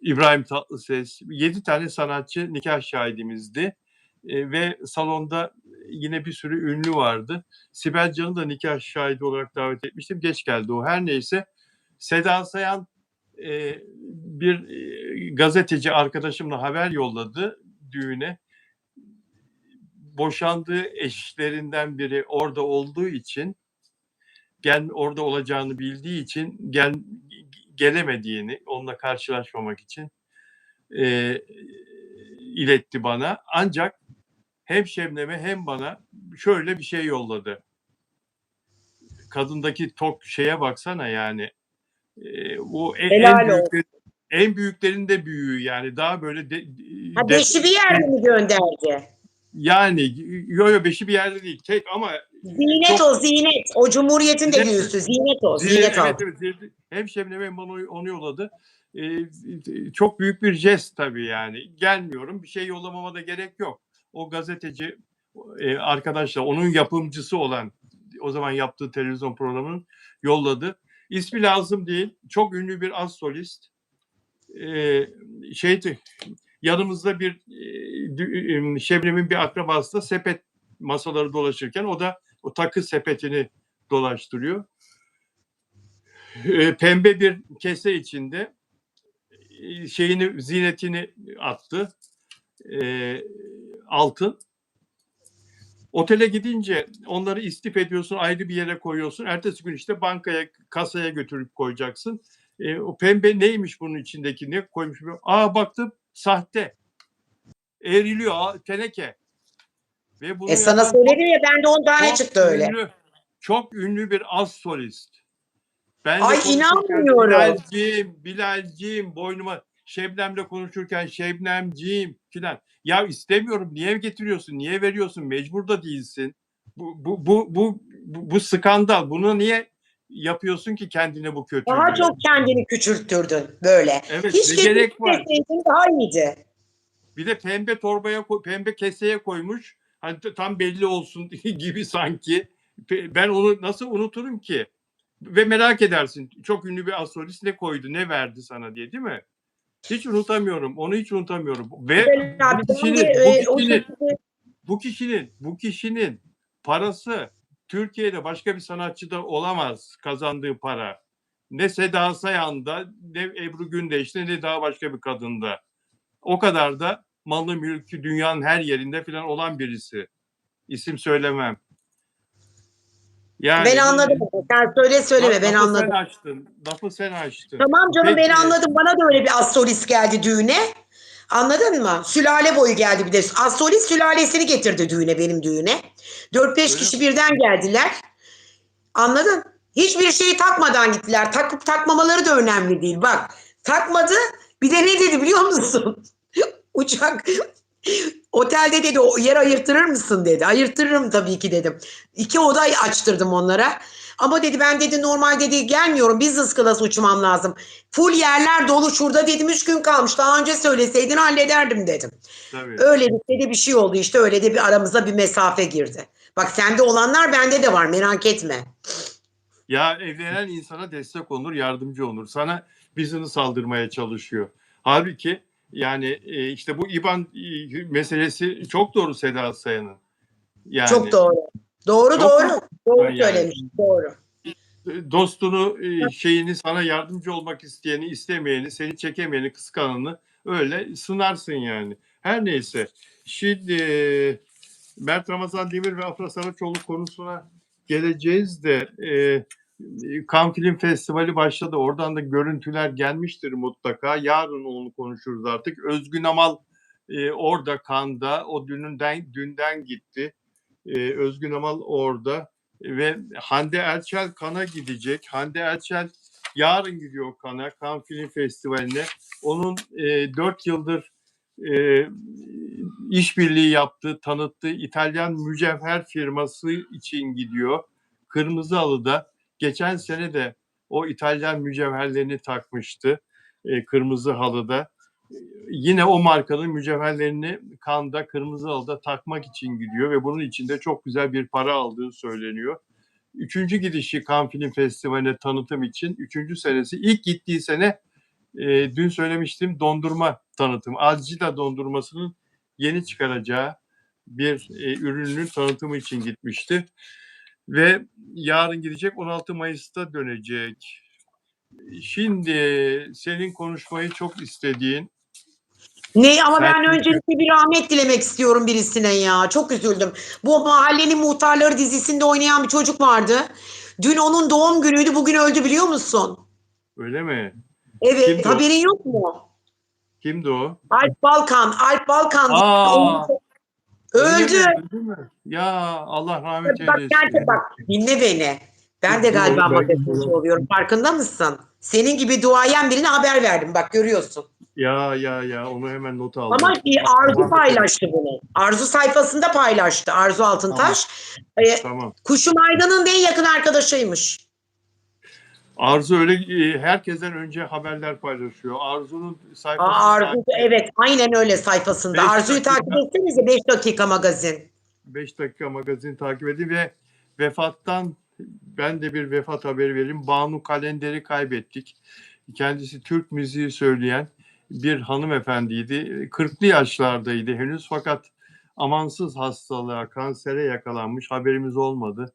İbrahim Tatlıses, 7 tane sanatçı nikah şahidimizdi. Ve salonda yine bir sürü ünlü vardı. Sibel Can'ı da nikah şahidi olarak davet etmiştim. Geç geldi o. Her neyse Seda Sayan bir gazeteci arkadaşımla haber yolladı düğüne. Boşandığı eşlerinden biri orada olduğu için orada olacağını bildiği için gelemediğini, onunla karşılaşmamak için iletti bana. Ancak hem Şebnem'e hem bana şöyle bir şey yolladı. Kadındaki tok şeye baksana yani. Bu en büyüklerin de büyüğü yani daha böyle Beşi bir yerde mi gönderdi? yani yo beşi bir yerde değil tek ama Zinet çok o zinet. O cumhuriyetin de göğsü. Zinet o. Zinet al. evet, hem Şebnem hem bana onu yolladı. Çok büyük bir jest tabii yani. Gelmiyorum bir şey yollamama da gerek yok. O gazeteci arkadaşlar onun yapımcısı olan o zaman yaptığı televizyon programının yolladı. İsmi lazım değil. Çok ünlü bir az solist. Yanımızda bir Şebnem'in bir akrabası da sepet masaları dolaşırken o da o takı sepetini dolaştırıyor. Pembe bir kese içinde zinetini attı. Altın. Otele gidince onları istif ediyorsun, ayrı bir yere koyuyorsun. Ertesi gün işte bankaya, kasaya götürüp koyacaksın. O pembe neymiş bunun içindeki? Ne koymuş? Baktım sahte. Eğriliyor, teneke. Ve bunu Sana söyledim ya ben de 10 tane çıktı öyle. Çok ünlü bir az solist. Ben Ay inanmıyorum. Bilal'ciğim boynuma Şebnem'le konuşurken Şebnemciğim filan. Ya istemiyorum. Niye getiriyorsun? Niye veriyorsun? Mecbur da değilsin. Bu skandal. Bunu niye yapıyorsun ki kendine bu kötülüğü? Daha çok kendini küçülttürdün böyle. Evet, Hiç gerek var. daha iyiydi. Bir de pembe keseye koymuş. Hani tam belli olsun gibi sanki. Ben onu nasıl unuturum ki? Ve merak edersin. Çok ünlü bir astrolist ne koydu, ne verdi sana diye değil mi? Hiç unutamıyorum. Onu hiç unutamıyorum. Ve Güzel abi, ben de o şekilde bu kişinin parası Türkiye'de başka bir sanatçıda olamaz, kazandığı para. Ne Seda Sayan'da, ne Ebru Gündeş'te, ne daha başka bir kadında. O kadar da malı mülkü dünyanın her yerinde falan olan birisi. İsim söylemem. ben Yani anladım. Sen söyle söyleme, ben lafı sen anladım. açtın. Lafı sen açtın. Tamam canım, ben Peki, anladım. Bana da öyle bir astrolist geldi düğüne. Anladın mı? Sülale boyu geldi bir de. Astrolist sülalesini getirdi düğüne, benim düğüne. 4-5 öyle mi? kişi birden geldiler. Anladın? Hiçbir şeyi takmadan gittiler. Takıp takmamaları da önemli değil. Bak, takmadı. Bir de ne dedi biliyor musun? Uçak otelde dedi, o yer ayırtırır mısın dedi. Ayırtırırım tabii ki dedim. 2 oda açtırdım onlara. Ama dedi, ben dedi normal dedi gelmiyorum. Business class uçmam lazım. Full yerler dolu, şurada dedim 3 gün kalmış. Daha önce söyleseydin hallederdim dedim. Tabii. Öyle de bir şey oldu işte, öyle de bir aramıza bir mesafe girdi. Bak, sende olanlar bende de var, merak etme. Ya evlenen insana destek olur, yardımcı olur. Sana bizini saldırmaya çalışıyor. Halbuki yani işte bu İBAN meselesi çok doğru Seda Sayan'ın. Çok Yani doğru. Doğru çok doğru. Doğru yani söylemiş. Doğru. dostunu şeyini sana yardımcı olmak isteyeni, istemeyeni, seni çekemeyeni, kıskananı öyle sınarsın yani. Her neyse. Şimdi Mert Ramazan Demir ve Afra Saraçoğlu konusuna geleceğiz de Cannes Film Festivali başladı. Oradan da görüntüler gelmiştir mutlaka. Yarın onu konuşuruz artık. Özgün Amal orada Cannes'da. O dünden gitti. Özgün Amal orada ve Hande Erçel Cannes'a gidecek. Hande Erçel yarın gidiyor Cannes Film Festivali'ne. Onun 4 yıldır e, işbirliği yaptığı, tanıttığı İtalyan mücevher firması için gidiyor. Kırmızı Halı'da geçen sene de o İtalyan mücevherlerini takmıştı. Kırmızı Halı'da. Yine o markanın mücevherlerini Cannes'da, Kırmızı Halı'da takmak için gidiyor ve bunun için de çok güzel bir para aldığı söyleniyor. Üçüncü gidişi Cannes Film Festivali'ne tanıtım için. Üçüncü senesi. İlk gittiği sene dün söylemiştim, dondurma tanıtımı. Alcida dondurmasının yeni çıkaracağı bir ürünün tanıtımı için gitmişti. Ve yarın gidecek, 16 Mayıs'ta dönecek. Şimdi senin konuşmayı çok istediğin, Ne ama sen ben öncelikle bir rahmet dilemek istiyorum birisine ya. Çok üzüldüm. Bu Mahallenin Muhtarları dizisinde oynayan bir çocuk vardı. Dün onun doğum günüydü. Bugün öldü, biliyor musun? öyle mi? Evet, Kimdi o? haberin yok mu? Kimdi o? Alp Balkan. Alp Balkan diye Aa, öyle öldü. mi? Öyle mi? Ya Allah rahmet Bak gerçek, eylesin. bak dinle beni. Ben de Dur onu galiba ben. magazinci oluyorum. Farkında mısın? Senin gibi duayen birine haber verdim. Bak, görüyorsun. Ya onu hemen not Ama aldım. bir Allah Arzu rahmet eylesin. paylaştı bunu. Arzu sayfasında paylaştı. Arzu Tamam, Altıntaş. tamam. Kuşum Aydan'ın en yakın arkadaşıymış. Arzu öyle herkesten önce haberler paylaşıyor. Arzu'nun sayfasını Arzu, takip et. evet aynen öyle sayfasında. 5 Arzu'yu takip dakika etsenize, 5 dakika magazin. 5 dakika magazin takip edin ve vefattan ben de bir vefat haberi vereyim. Banu Kalender'i kaybettik. Kendisi Türk müziği söyleyen bir hanımefendiydi. 40'lı yaşlardaydı henüz, fakat amansız hastalığa, kansere yakalanmış. Haberimiz olmadı.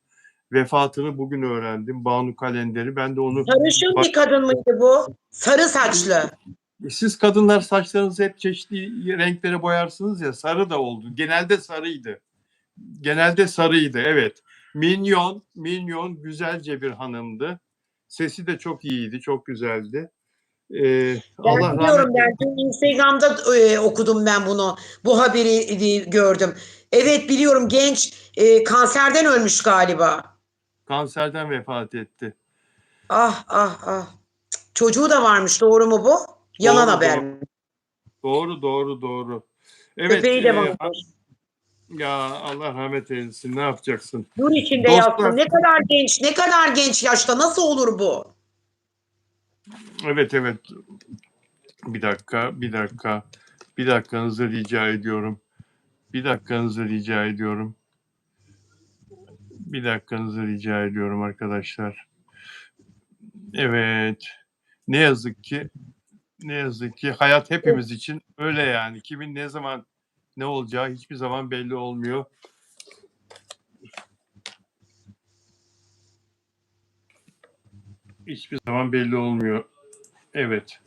Vefatını bugün öğrendim. Banu Kalender'i. Ben de onu Sarışın bir kadın mıydı bu? Sarı saçlı. siz kadınlar saçlarınızı hep çeşitli renklere boyarsınız ya, sarı da oldu. Genelde sarıydı. Genelde sarıydı, evet. Minyon güzelce bir hanımdı. Sesi de çok iyiydi, çok güzeldi. Ben Allah biliyorum, rahmet ben eylesin. dün Instagram'da okudum ben bunu. Bu haberi gördüm. Evet biliyorum, genç, kanserden ölmüş galiba. Kanserden vefat etti. Ah ah ah. Çocuğu da varmış, doğru mu bu? Yalan Doğru, haber doğru, mi? doğru. Evet, Köpeği de varmış. ya Allah rahmet eylesin. Ne yapacaksın? Nur içinde yatsın. Dostlar, Ne kadar genç, ne kadar genç yaşta nasıl olur bu? evet. Bir dakikanızı rica ediyorum. Bir dakikanızı rica ediyorum. Bir dakikanızı rica ediyorum arkadaşlar. Evet. Ne yazık ki Ne yazık ki hayat hepimiz için öyle yani. Kimin ne zaman ne olacağı hiçbir zaman belli olmuyor. Hiçbir zaman belli olmuyor. Evet.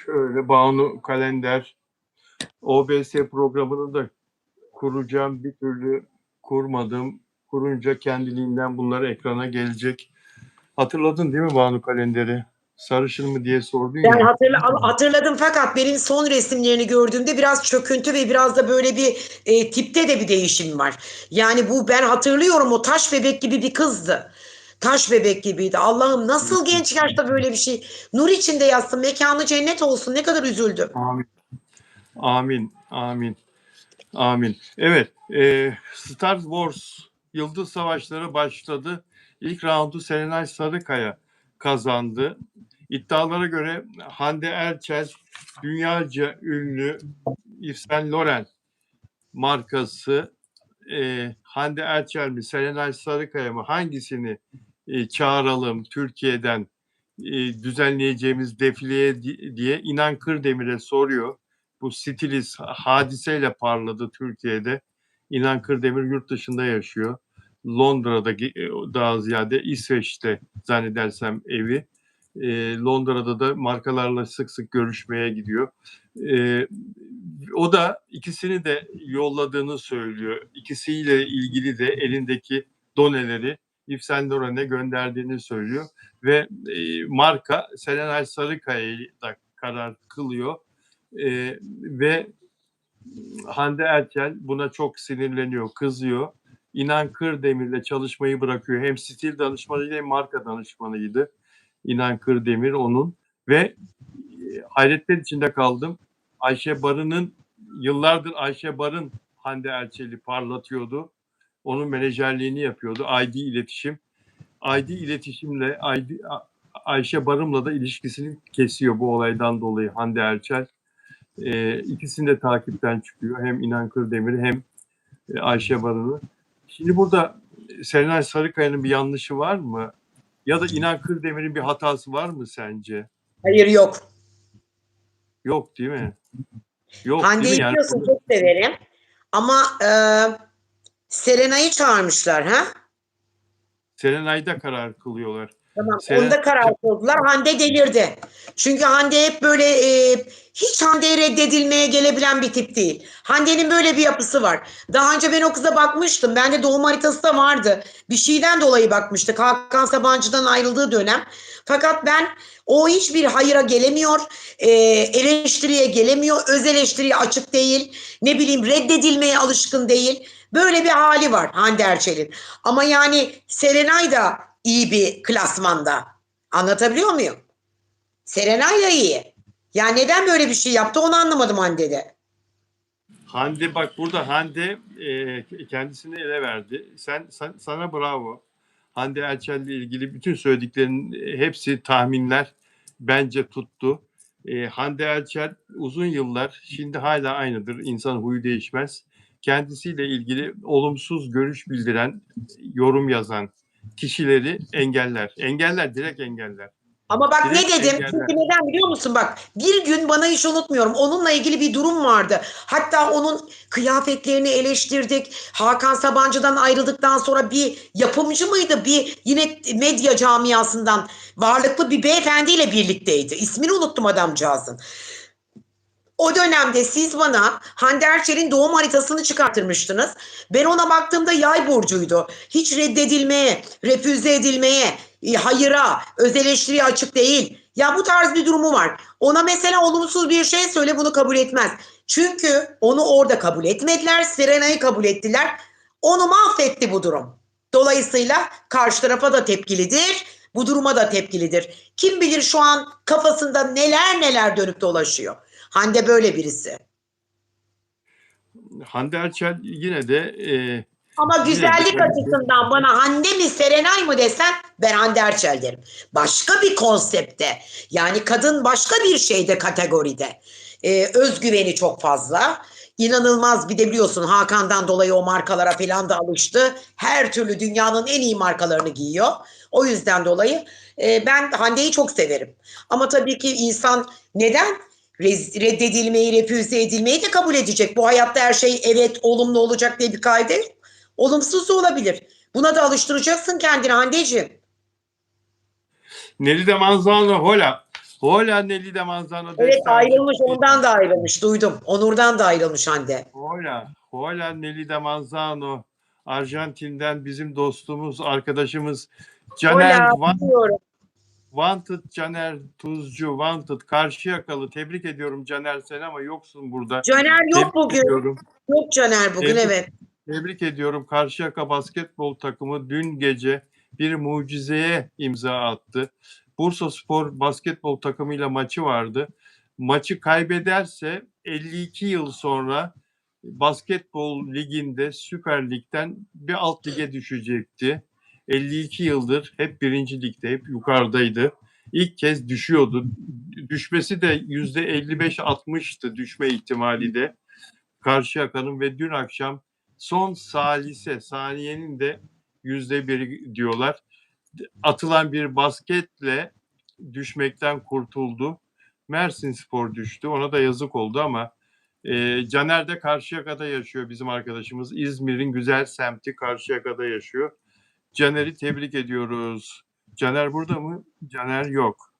Şöyle Banu Kalender OBS programını da kuracağım. Bir türlü kurmadım. Kurunca kendiliğinden bunlar ekrana gelecek. Hatırladın değil mi Banu Kalender'i? Sarışın mı diye sordun Ben ya. hatırladım fakat benim son resimlerini gördüğümde biraz çöküntü ve biraz da böyle bir tipte de bir değişim var. Yani bu ben hatırlıyorum, o taş bebek gibi bir kızdı. Taş bebek gibiydi. Allah'ım, nasıl genç yaşta böyle bir şey. Nur içinde yatsın, mekanı cennet olsun. Ne kadar üzüldüm. Amin. Amin. Amin. Amin. Evet. Star Wars Yıldız Savaşları başladı. İlk roundu Serenay Sarıkaya kazandı. İddialara göre Hande Erçel dünyaca ünlü Yves Saint Laurent markası Hande Erçel mi Serenay Sarıkaya mı hangisini çağıralım Türkiye'den düzenleyeceğimiz defileye diye İnan Kırdemir'e soruyor. Bu stilist hadiseyle parladı Türkiye'de. İnan Kırdemir yurt dışında yaşıyor. Londra'da daha ziyade İsveç'te zannedersem evi. Londra'da da markalarla sık sık görüşmeye gidiyor. O da ikisini de yolladığını söylüyor. İkisiyle ilgili de elindeki doneleri Yves Saint Laurent'e gönderdiğini söylüyor. Ve marka Serenay Sarıkaya'yı da karar kılıyor. Ve Hande Erçel buna çok sinirleniyor, kızıyor. İnan Kırdemir'le çalışmayı bırakıyor. Hem stil danışmanıydı hem marka danışmanıydı. İnan Kırdemir onun. Ve hayretler içinde kaldım. Ayşe Barın'ın yıllardır Ayşe Barın Hande Erçel'i parlatıyordu. Onun menajerliğini yapıyordu. ID İletişim. ID İletişim'le Ayşe Barım'la da ilişkisini kesiyor bu olaydan dolayı Hande Erçel. İkisini de takipten çıkıyor. Hem İnan Kırdemir hem Ayşe Barın'ı. Şimdi burada Serenay Sarıkaya'nın bir yanlışı var mı? Ya da İnan Kırdemir'in bir hatası var mı sence? Hayır, yok. Yok değil mi? Yok değil Hande'yi mi? Yani biliyorsun, çok severim. Ama Serenay'ı çağırmışlar ha? Serenay'da karar kılıyorlar. Tamam, Seren onda karar kıldılar. Hande delirdi. Çünkü Hande hep böyle hiç Hande'ye reddedilmeye gelebilen bir tip değil. Hande'nin böyle bir yapısı var. Daha önce ben o kıza bakmıştım. Bende doğum haritası da vardı. Bir şeyden dolayı bakmıştık. Hakan Sabancı'dan ayrıldığı dönem. Fakat o hiçbir hayıra gelemiyor. Eleştiriye gelemiyor. Öz eleştiriye açık değil. Ne bileyim, reddedilmeye alışkın değil. Böyle bir hali var Hande Erçel'in. Ama yani Serenay da iyi bir klasmanda. Anlatabiliyor muyum? Serenay da iyi. Yani neden böyle bir şey yaptı onu anlamadım Hande'de. Hande bak burada Hande kendisini ele verdi. Sana bravo. Hande Erçel'le ilgili bütün söylediklerinin hepsi tahminler bence tuttu. Hande Erçel uzun yıllar şimdi hala aynıdır. İnsan huyu değişmez. Kendisiyle ilgili olumsuz görüş bildiren, yorum yazan kişileri engeller. Engeller, direkt engeller. Ama bak ne Direkt dedim? engeller. Çünkü neden biliyor musun? Bak, bir gün bana hiç unutmuyorum. Onunla ilgili bir durum vardı. Hatta onun kıyafetlerini eleştirdik. Hakan Sabancı'dan ayrıldıktan sonra bir yapımcı mıydı? Bir yine medya camiasından varlıklı bir beyefendiyle birlikteydi. İsmini unuttum adamcağızın. O dönemde siz bana Hande Erçel'in doğum haritasını çıkartırmıştınız. Ben ona baktığımda yay burcuydu. Hiç reddedilmeye, refüze edilmeye, hayıra, öz eleştiriye açık değil. Ya bu tarz bir durumu var. Ona mesela olumsuz bir şey söyle, bunu kabul etmez. Çünkü onu orada kabul etmediler. Serenay'ı kabul ettiler. Onu mahvetti bu durum. Dolayısıyla karşı tarafa da tepkilidir. Bu duruma da tepkilidir. Kim bilir şu an kafasında neler neler dönüp dolaşıyor. Hande böyle birisi. Hande Erçel yine de Ama yine de güzellik bence açısından bana Hande mi Serenay mı desen ben Hande Erçel derim. Başka bir konsepte, yani kadın başka bir şeyde, kategoride. Özgüveni çok fazla. İnanılmaz, bir de biliyorsun Hakan'dan dolayı o markalara falan da alıştı. Her türlü dünyanın en iyi markalarını giyiyor. O yüzden dolayı ben Hande'yi çok severim. Ama tabii ki insan neden reddedilmeyi, refüze edilmeyi de kabul edecek. Bu hayatta her şey evet olumlu olacak diye bir kaide yok. Olumsuz da olabilir. Buna da alıştıracaksın kendini Hande'ciğim. Nelly de Manzano, hola. Hola Nelly de Manzano Evet, Destanci. ayrılmış, ondan da ayrılmış, duydum. Onur'dan da ayrılmış Hande. Hola. Hola Nelly de Manzano. Arjantin'den bizim dostumuz, arkadaşımız Caner Hola, biliyorum. Wanted, Caner Tuzcu Wanted, Karşıyakalı. Tebrik ediyorum Caner, seni ama yoksun burada. Caner yok Tebrik bugün. ediyorum. Yok Caner bugün, Tebrik, evet. tebrik ediyorum. Karşıyaka basketbol takımı dün gece bir mucizeye imza attı. Bursaspor basketbol takımıyla maçı vardı. Maçı kaybederse 52 yıl sonra basketbol liginde, Süper Lig'den bir alt lige düşecekti. 52 yıldır hep birinci ligde, hep yukarıdaydı. İlk kez düşüyordu. Düşmesi de %55-60'tı düşme ihtimali de. Karşıyaka'nın ve dün akşam son saniyenin de %1'i diyorlar. Atılan bir basketle düşmekten kurtuldu. Mersinspor düştü. Ona da yazık oldu ama Caner de Karşıyaka'da yaşıyor, bizim arkadaşımız. İzmir'in güzel semti Karşıyaka'da yaşıyor. Caner'i tebrik ediyoruz. Caner burada mı? Caner yok.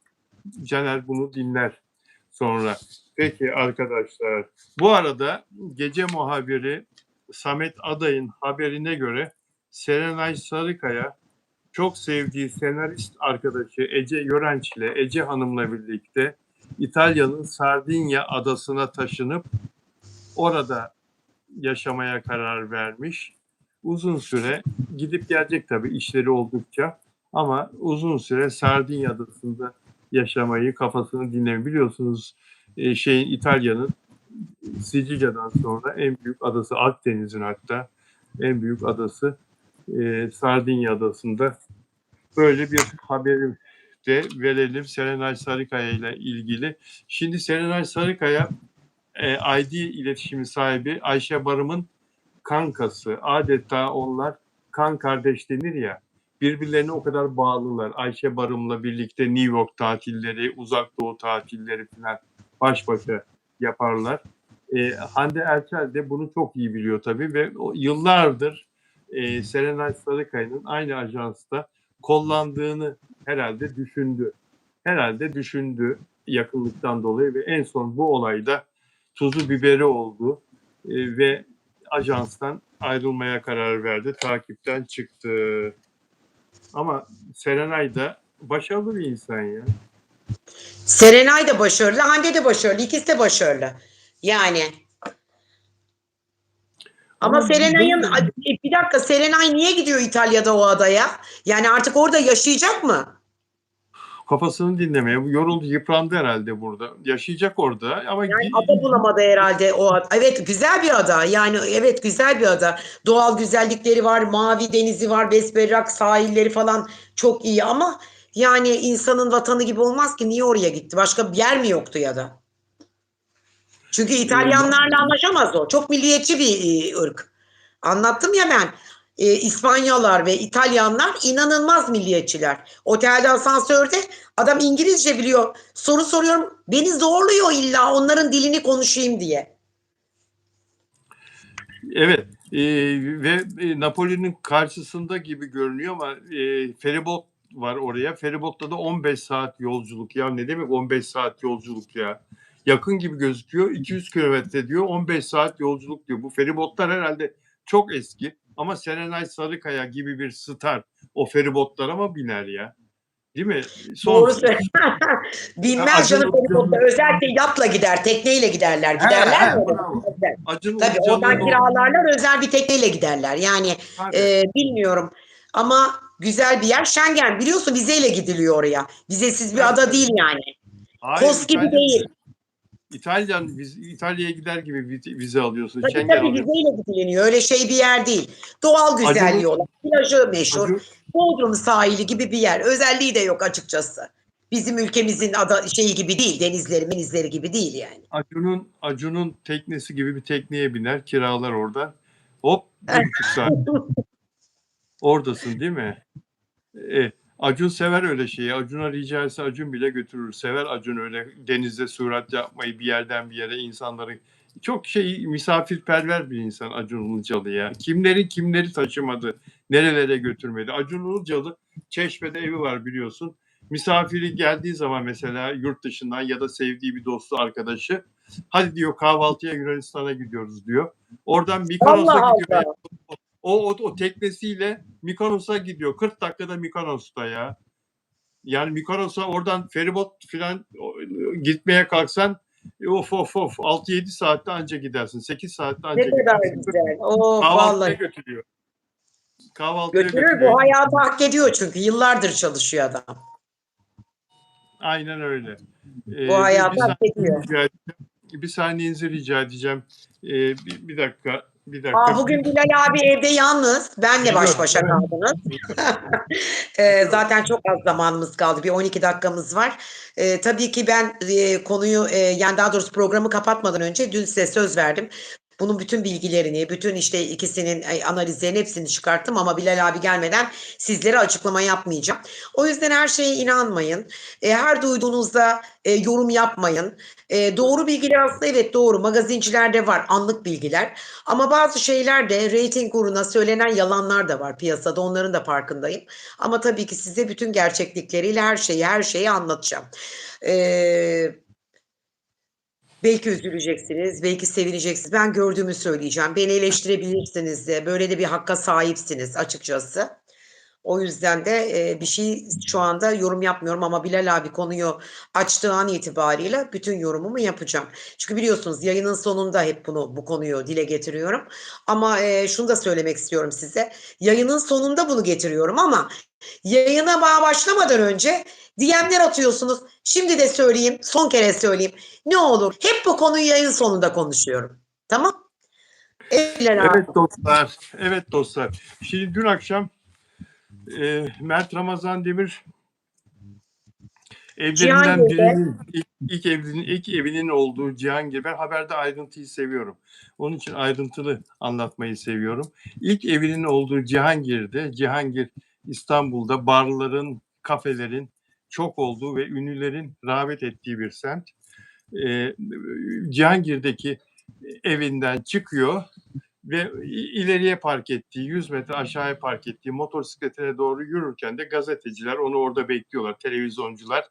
Caner bunu dinler sonra. Peki arkadaşlar. Bu arada gece muhabiri Samet Aday'ın haberine göre Serenay Sarıkaya çok sevdiği senarist arkadaşı Ece Yörenç ile, Ece Hanım'la birlikte İtalya'nın Sardinya adasına taşınıp orada yaşamaya karar vermiş. Uzun süre gidip gelecek tabii, işleri oldukça, ama uzun süre Sardinya adasında yaşamayı, kafasını dinlemeyi, biliyorsunuz İtalya'nın Sicilya'dan sonra en büyük adası, Akdeniz'in hatta en büyük adası Sardinya adasında. Böyle bir haberi de verelim Serenay Sarıkaya ile ilgili. Şimdi Serenay Sarıkaya ID iletişimi sahibi Ayşe Barım'ın kankası. Adeta onlar kan kardeş denir ya. Birbirlerine o kadar bağlılar. Ayşe Barım'la birlikte New York tatilleri, Uzak Doğu tatilleri falan baş başa yaparlar. Hande Erçel de bunu çok iyi biliyor tabii ve yıllardır Serenay Sarıkaya'nın aynı ajansta kollandığını herhalde düşündü yakınlıktan dolayı ve en son bu olayda tuzu biberi oldu ve ajanstan ayrılmaya karar verdi, takipten çıktı. Ama Serenay da başarılı bir insan ya. Serenay da başarılı, Hande de başarılı, ikisi de başarılı. Yani ama Serenay'ın, bir dakika, Serenay niye gidiyor İtalya'da o adaya? Yani artık orada yaşayacak mı? Kafasını dinlemeye yoruldu, yıprandı herhalde burada. Yaşayacak orada ama Yani ada bulamadı herhalde o ada. Evet, güzel bir ada. Yani evet, güzel bir ada. Doğal güzellikleri var, mavi denizi var, besberrak sahilleri falan çok iyi ama yani insanın vatanı gibi olmaz ki, niye oraya gitti? Başka bir yer mi yoktu ya da? Çünkü İtalyanlarla anlaşamaz o. Çok milliyetçi bir ırk. Anlattım ya ben. İspanyollar ve İtalyanlar inanılmaz milliyetçiler. Otelde, asansörde adam İngilizce biliyor. Soru soruyorum. Beni zorluyor illa onların dilini konuşayım diye. evet, ve Napoli'nin karşısında gibi görünüyor ama feribot var oraya. Feribotta da 15 saat yolculuk. Ya ne demek 15 saat yolculuk ya? Yakın gibi gözüküyor. 200 kilometre diyor. 15 saat yolculuk diyor. Bu feribotlar herhalde çok eski. Ama Serenay Sarıkaya gibi bir star o feribotlara mı biner ya? Değil mi? Doğru söylüyorsun. Bilmez Acun canım, feribotla özellikle yatla gider, tekneyle giderler. Giderler mi? bravo. Acun Tabii oradan Ilıcalı'nın kiralarlar, özel bir tekneyle giderler. Yani bilmiyorum ama güzel bir yer. Schengen, biliyorsun, vizeyle gidiliyor oraya. Vizesiz bir ada değil yani. Hayır, Kos gibi değil. İtalya'ya gider gibi vize alıyorsun. Tabii Schengen tabii, alıyorsun. vizeyle gidileniyor. Öyle şey bir yer değil. Doğal güzelliği olan. Plajı meşhur. Acun, Bodrum sahili gibi bir yer. Özelliği de yok açıkçası. Bizim ülkemizin şeyi gibi değil, denizleri gibi değil yani. Acun'un teknesi gibi bir tekneye biner, kiralar oradan. Hop 1,5 saat oradasın değil mi? Acun sever öyle şeyi. Acun'a rica etse Acun bile götürür. Sever Acun öyle denizde surat yapmayı, bir yerden bir yere insanları. Çok misafirperver bir insan Acun Ilıcalı ya. Kimleri taşımadı, nerelere götürmedi. Acun Ilıcalı Çeşme'de evi var biliyorsun. Misafiri geldiği zaman mesela yurt dışından ya da sevdiği bir dostu, arkadaşı, hadi diyor kahvaltıya Yunanistan'a gidiyoruz diyor. Oradan Mikonos'a Allah gidiyor ya. Allah. O teknesiyle Mikonos'a gidiyor. 40 dakikada Mikonos'ta ya. Yani Mikonos'a oradan feribot falan gitmeye kalksan of 6-7 saatte anca gidersin. 8 saatte Ne anca kadar gidersin. güzel. Oh Kahvaltıya vallahi. götürüyor. Kahvaltıya Götürür, götürüyor. bu hayatı hak ediyor çünkü yıllardır çalışıyor adam. Aynen öyle. Bu Bir hayatı hak saniyenizi ediyor. rica edeceğim. Bir saniyenizi rica edeceğim. Bir dakika. Bir Aa, dakika. bugün Bilal abi evde yalnız. Benle baş Biliyorum. başa Evet. kaldınız. Biliyorum. Zaten çok az zamanımız kaldı. Bir 12 dakikamız var. Tabii ki ben konuyu yani daha doğrusu programı kapatmadan önce dün size söz verdim. Bunun bütün bilgilerini, bütün işte ikisinin analizlerini hepsini çıkarttım ama Bilal abi gelmeden sizlere açıklama yapmayacağım. O yüzden her şeye inanmayın. Her duyduğunuzda yorum yapmayın. Doğru bilgiler aslında evet doğru. Magazincilerde var anlık bilgiler. Ama bazı şeyler de reyting uğruna söylenen yalanlar da var piyasada. Onların da farkındayım. Ama tabii ki size bütün gerçeklikleriyle her şeyi anlatacağım. Ee, Belki üzüleceksiniz, belki sevineceksiniz. Ben gördüğümü söyleyeceğim. Beni eleştirebilirsiniz de. Böyle de bir hakka sahipsiniz açıkçası. O yüzden de bir şey şu anda yorum yapmıyorum ama Bilal abi konuyu açtığı an itibariyle bütün yorumumu yapacağım. Çünkü biliyorsunuz yayının sonunda hep bu konuyu dile getiriyorum. Ama şunu da söylemek istiyorum size. Yayının sonunda bunu getiriyorum ama yayına başlamadan önce DM'ler atıyorsunuz. Şimdi de söyleyeyim, son kere söyleyeyim. Ne olur hep bu konuyu yayın sonunda konuşuyorum. Tamam? Bilal abi. Evet dostlar. Evet dostlar. Şimdi dün akşam Mert Ramazan Demir evlerinden Cihangir'de birinin ilk evinin olduğu Cihangir. Ben haberde ayrıntıyı seviyorum. Onun için ayrıntılı anlatmayı seviyorum. İlk evinin olduğu Cihangir İstanbul'da barların, kafelerin çok olduğu ve ünlülerin rağbet ettiği bir semt. Cihangir'deki evinden çıkıyor ve ileriye park ettiği, 100 metre aşağıya park ettiği motosikletine doğru yürürken de gazeteciler onu orada bekliyorlar. Televizyoncular,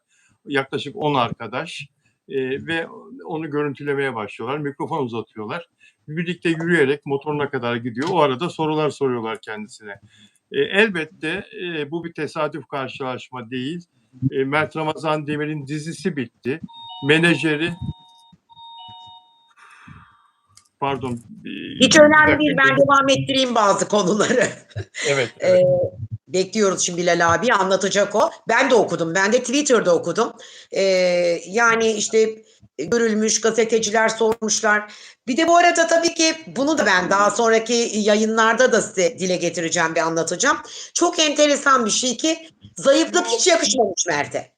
yaklaşık 10 arkadaş ve onu görüntülemeye başlıyorlar. Mikrofon uzatıyorlar. Birlikte yürüyerek motoruna kadar gidiyor. O arada sorular soruyorlar kendisine. Elbette bu bir tesadüf karşılaşma değil. Mert Ramazan Demir'in dizisi bitti. Menajeri, pardon, hiç bir önemli değil. dakika. Ben devam ettireyim bazı konuları. Evet, Ee, evet. Bekliyoruz şimdi Bilal abi anlatacak o. Ben de okudum. Ben de Twitter'da okudum. Ee, Yani işte görülmüş gazeteciler sormuşlar. Bir de bu arada tabii ki bunu da ben daha sonraki yayınlarda da size dile getireceğim ve anlatacağım. Çok enteresan bir şey ki zayıflık hiç yakışmamış Mert'e.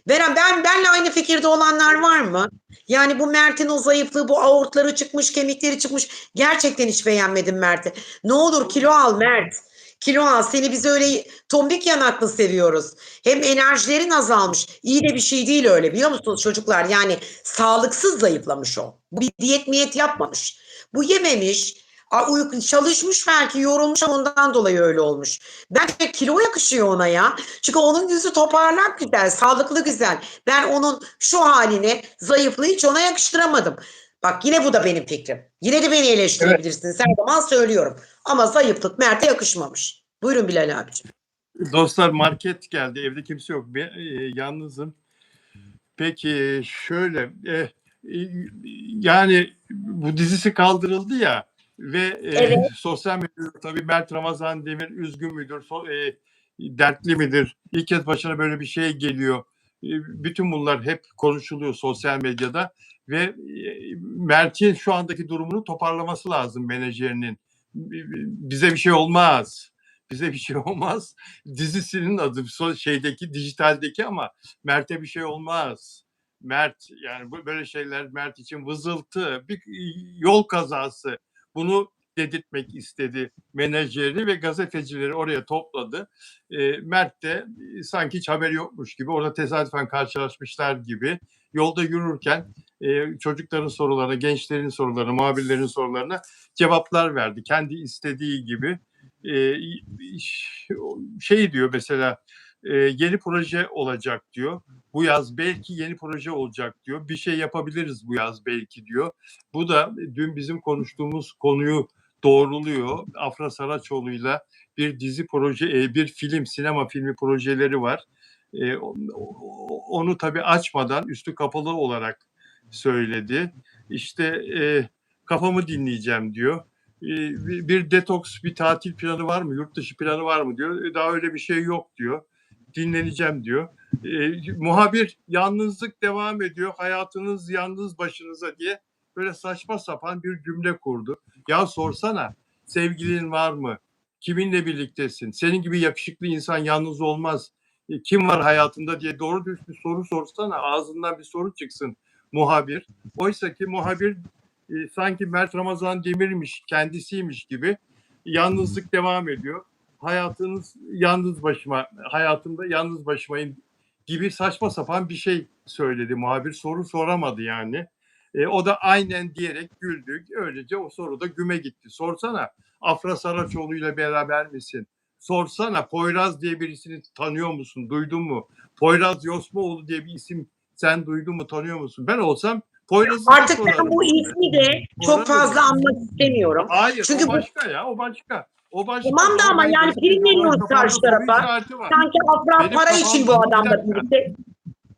Benle aynı fikirde olanlar var mı? Yani bu Mert'in o zayıflığı, bu aortları çıkmış, kemikleri çıkmış. Gerçekten hiç beğenmedim Mert'i. Ne olur kilo al Mert. Kilo al. Seni biz öyle tombik yanaklı seviyoruz. Hem enerjilerin azalmış. İyi de bir şey değil öyle biliyor musunuz çocuklar? Yani sağlıksız zayıflamış o. Bu bir diyet miyet yapmamış. Bu yememiş. Çalışmış belki yorulmuş ondan dolayı öyle olmuş. Bence kilo yakışıyor ona ya. Çünkü onun yüzü toparlak güzel, sağlıklı güzel. Ben onun şu haline zayıflığı hiç ona yakıştıramadım. Bak yine bu da benim fikrim. Yine de beni Evet. eleştirebilirsiniz. Her zaman söylüyorum. Ama zayıflık Mert'e yakışmamış. Buyurun Bilal abiciğim. Dostlar, market geldi. Evde kimse yok. Ben yalnızım. Peki şöyle, yani bu dizisi kaldırıldı ya ve Evet. sosyal medyada tabii Mert Ramazan Demir üzgün müdür, dertli midir? İlk kez başına böyle bir şey geliyor. Bütün bunlar hep konuşuluyor sosyal medyada ve Mert'in şu andaki durumunu toparlaması lazım menajerinin. Bize bir şey olmaz. bize bir şey olmaz. Dizisinin adı şeydeki dijitaldeki ama Mert'e bir şey olmaz. Mert yani böyle şeyler Mert için vızıltı, bir yol kazası. Bunu dedirtmek istedi menajeri ve gazetecileri oraya topladı. Mert de sanki hiç haberi yokmuş gibi orada tesadüfen karşılaşmışlar gibi yolda yürürken çocukların sorularına, gençlerin sorularına, muhabirlerin sorularına cevaplar verdi. Kendi istediği gibi şey diyor mesela yeni proje olacak diyor. Bu yaz belki yeni proje olacak diyor. Bir şey yapabiliriz bu yaz belki diyor. Bu da dün bizim konuştuğumuz konuyu doğruluyor. Afra Saraçoğlu'yla bir dizi proje, bir film, sinema filmi projeleri var. Onu tabii açmadan üstü kapalı olarak söyledi. İşte kafamı dinleyeceğim diyor. Bir detoks, bir tatil planı var mı? Yurt dışı planı var mı diyor. Daha öyle bir şey yok diyor. Dinleneceğim diyor. Muhabir yalnızlık devam ediyor. Hayatınız yalnız başınıza diye böyle saçma sapan bir cümle kurdu. Ya sorsana sevgilin var mı? Kiminle birliktesin? Senin gibi yakışıklı insan yalnız olmaz. Kim var hayatında diye doğru düz bir soru sorsana. Ağzından bir soru çıksın muhabir. Oysa ki muhabir sanki Mert Ramazan Demir'miş, kendisiymiş gibi yalnızlık devam ediyor. Hayatınız yalnız başıma, hayatımda yalnız başımayım gibi saçma sapan bir şey söyledi muhabir. Soru soramadı yani. O da aynen diyerek güldü. Öylece o soru da güme gitti. Sorsana Afra Saraçoğlu ile beraber misin? Sorsana Poyraz diye birisini tanıyor musun? Duydun mu? Poyraz Yosmaoğlu diye bir isim sen duydun mu? Tanıyor musun? Ben olsam Poyraz'ı Artık sorarım. ben bu ismi de çok fazla anmak istemiyorum. Hayır, çünkü o başka ya, o başka. O başka. Tamam da ama yani prim veriyoruz karşı tarafa. Sanki Afra para için bu adamla birlikte.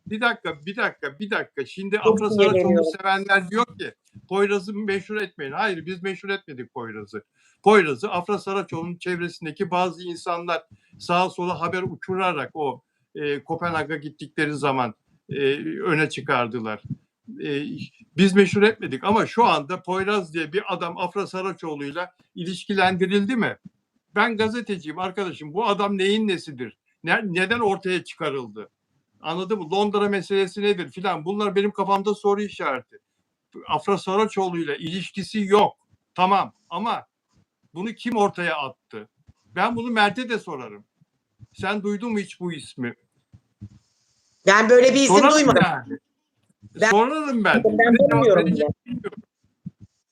Bir dakika. Şimdi Afra Saraçoğlu'nu sevenler diyor ki Poyraz'ı meşhur etmeyin. Hayır, biz meşhur etmedik Poyraz'ı. Poyraz'ı Afra Saraçoğlu'nun çevresindeki bazı insanlar sağa sola haber uçurarak o Kopenhag'a gittikleri zaman öne çıkardılar. Biz meşhur etmedik ama şu anda Poyraz diye bir adam Afra Saraçoğlu'yla ilişkilendirildi mi? Ben gazeteciyim arkadaşım. Bu adam neyin nesidir? Neden ortaya çıkarıldı? Anladın mı? Londra meselesi nedir filan. Bunlar benim kafamda soru işareti. Afra Saraçoğlu'yla ilişkisi yok. Tamam ama bunu kim ortaya attı? Ben bunu Mert'e de sorarım. Sen duydun mu hiç bu ismi? Ben böyle bir isim duymadım. Yani. Sorarım ben.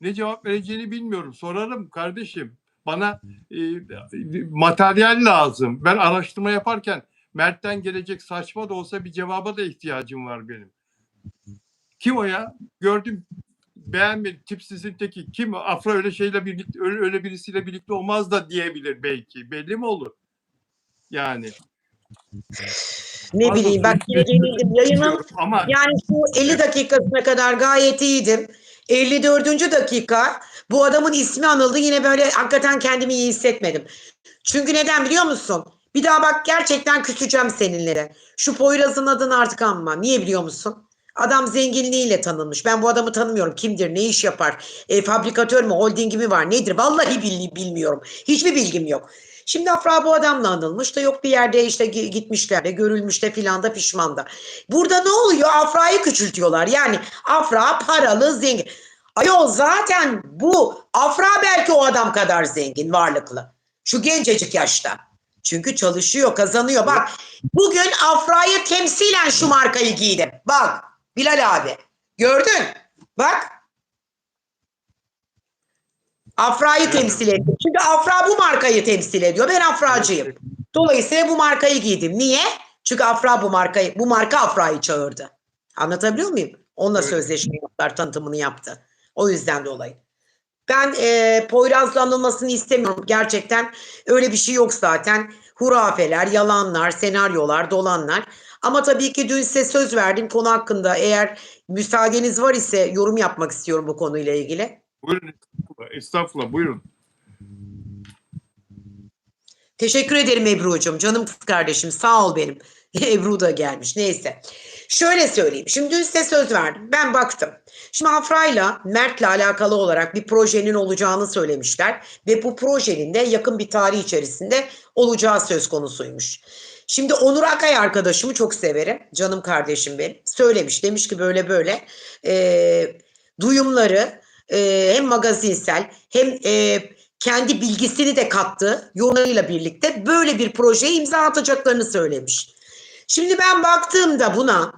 Ne cevap vereceğini bilmiyorum. Sorarım kardeşim. Bana materyal lazım. Ben araştırma yaparken Mert'ten gelecek saçma da olsa bir cevaba da ihtiyacım var benim. Kim o ya? Gördüm, beğenmedim. Tipsizin teki. Kim? Afra öyle şeyle birlikte, öyle birisiyle birlikte olmaz da diyebilir belki. Belli mi olur? Yani. Ne bileyim bak yine yenildim. Yayının ama yani şu 50 dakikasına kadar gayet iyiydim. 54. dakika bu adamın ismi anıldı. Yine böyle hakikaten kendimi iyi hissetmedim. Çünkü neden biliyor musun? Bir daha bak gerçekten küseceğim seninlere. Şu Poyraz'ın adını artık anma. Niye biliyor musun? Adam zenginliğiyle tanınmış. Ben bu adamı tanımıyorum. Kimdir? Ne iş yapar? Fabrikatör mü? Holdingi mi var? Nedir? Vallahi bilmiyorum. Hiçbir bilgim yok. Şimdi Afra bu adamla anılmış da yok bir yerde işte gitmişler de görülmüş de filan da pişman da. Burada ne oluyor? Afra'yı küçültüyorlar. Yani Afra paralı zengin. Ayol zaten bu Afra belki o adam kadar zengin varlıklı. Şu gencecik yaşta. Çünkü çalışıyor kazanıyor. Bak bugün Afra'yı temsilen şu markayı giydim. Bak Bilal abi gördün. Bak. Afra'yı temsil ediyor. Çünkü Afra bu markayı temsil ediyor. Ben Afracıyım. Dolayısıyla bu markayı giydim. Niye? Çünkü Afra bu marka Afra'yı çağırdı. Anlatabiliyor muyum? Onunla sözleşme yaptılar, tanıtımını yaptı. O yüzden dolayı. Ben Poyraz'la anılmasını istemiyorum. Gerçekten öyle bir şey yok zaten. Hurafeler, yalanlar, senaryolar, dolanlar. Ama tabii ki dün size söz verdim konu hakkında. Eğer müsaadeniz var ise yorum yapmak istiyorum bu konuyla ilgili. Buyurun. Estağfurullah buyurun. Teşekkür ederim Ebru'cum. Canım kız kardeşim. Sağ ol benim. Ebru da gelmiş. Neyse. Şöyle söyleyeyim. Şimdi dün size söz verdim. Ben baktım. Şimdi Afra'yla Mert'le alakalı olarak bir projenin olacağını söylemişler. Ve bu projenin de yakın bir tarih içerisinde olacağı söz konusuymuş. Şimdi Onur Akay arkadaşımı çok severim. Canım kardeşim benim. Söylemiş. Demiş ki böyle böyle duyumları hem magazinsel hem kendi bilgisini de kattığı yorumlarıyla birlikte böyle bir projeye imza atacaklarını söylemiş. Şimdi ben baktığımda buna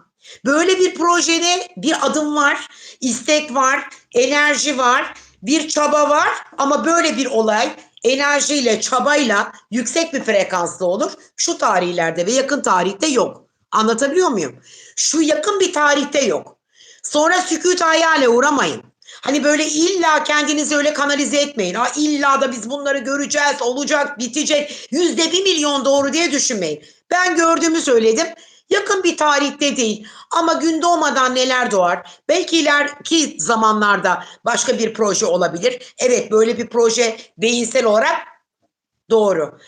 böyle bir projede bir adım var, istek var, enerji var, bir çaba var ama böyle bir olay enerjiyle, çabayla yüksek bir frekanslı olur. Şu tarihlerde ve yakın tarihte yok. Anlatabiliyor muyum? Şu yakın bir tarihte yok. Sonra sükût hayale uğramayın. Hani böyle illa kendinizi öyle kanalize etmeyin. Ha illa da biz bunları göreceğiz, olacak, bitecek. %1 milyon doğru diye düşünmeyin. Ben gördüğümü söyledim. Yakın bir tarihte değil ama gün doğmadan neler doğar? Belki ileriki zamanlarda başka bir proje olabilir. Evet böyle bir proje beyinsel olarak doğru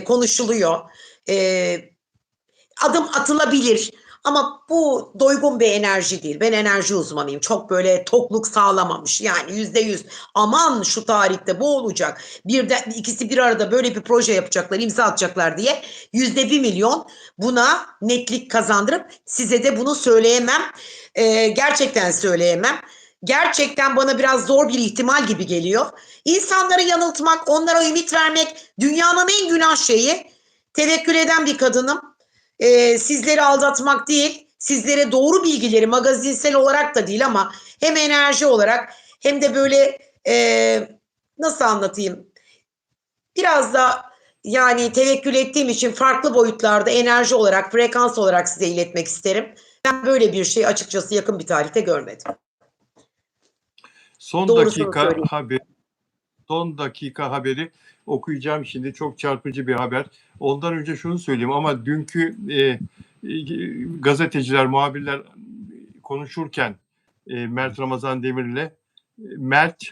konuşuluyor. Adım atılabilir. Ama bu doygun bir enerji değil. Ben enerji uzmanıyım. Çok böyle tokluk sağlamamış. Yani %100 aman şu tarihte bu olacak. Birden ikisi bir arada böyle bir proje yapacaklar, imza atacaklar diye %1 milyon buna netlik kazandırıp size de bunu söyleyemem. Gerçekten söyleyemem. Gerçekten bana biraz zor bir ihtimal gibi geliyor. İnsanları yanıltmak, onlara ümit vermek dünyanın en günah şeyi. Tevekkül eden bir kadınım. Sizleri aldatmak değil, sizlere doğru bilgileri magazinsel olarak da değil ama hem enerji olarak hem de böyle nasıl anlatayım? Biraz da yani tevekkül ettiğim için farklı boyutlarda enerji olarak, frekans olarak size iletmek isterim. Ben böyle bir şey açıkçası yakın bir tarihte görmedim. Son Doğrusunu dakika söyleyeyim. haber, son dakika haberi okuyacağım şimdi. Çok çarpıcı bir haber. Ondan önce şunu söyleyeyim ama dünkü gazeteciler, muhabirler konuşurken Mert Ramazan Demir'le Mert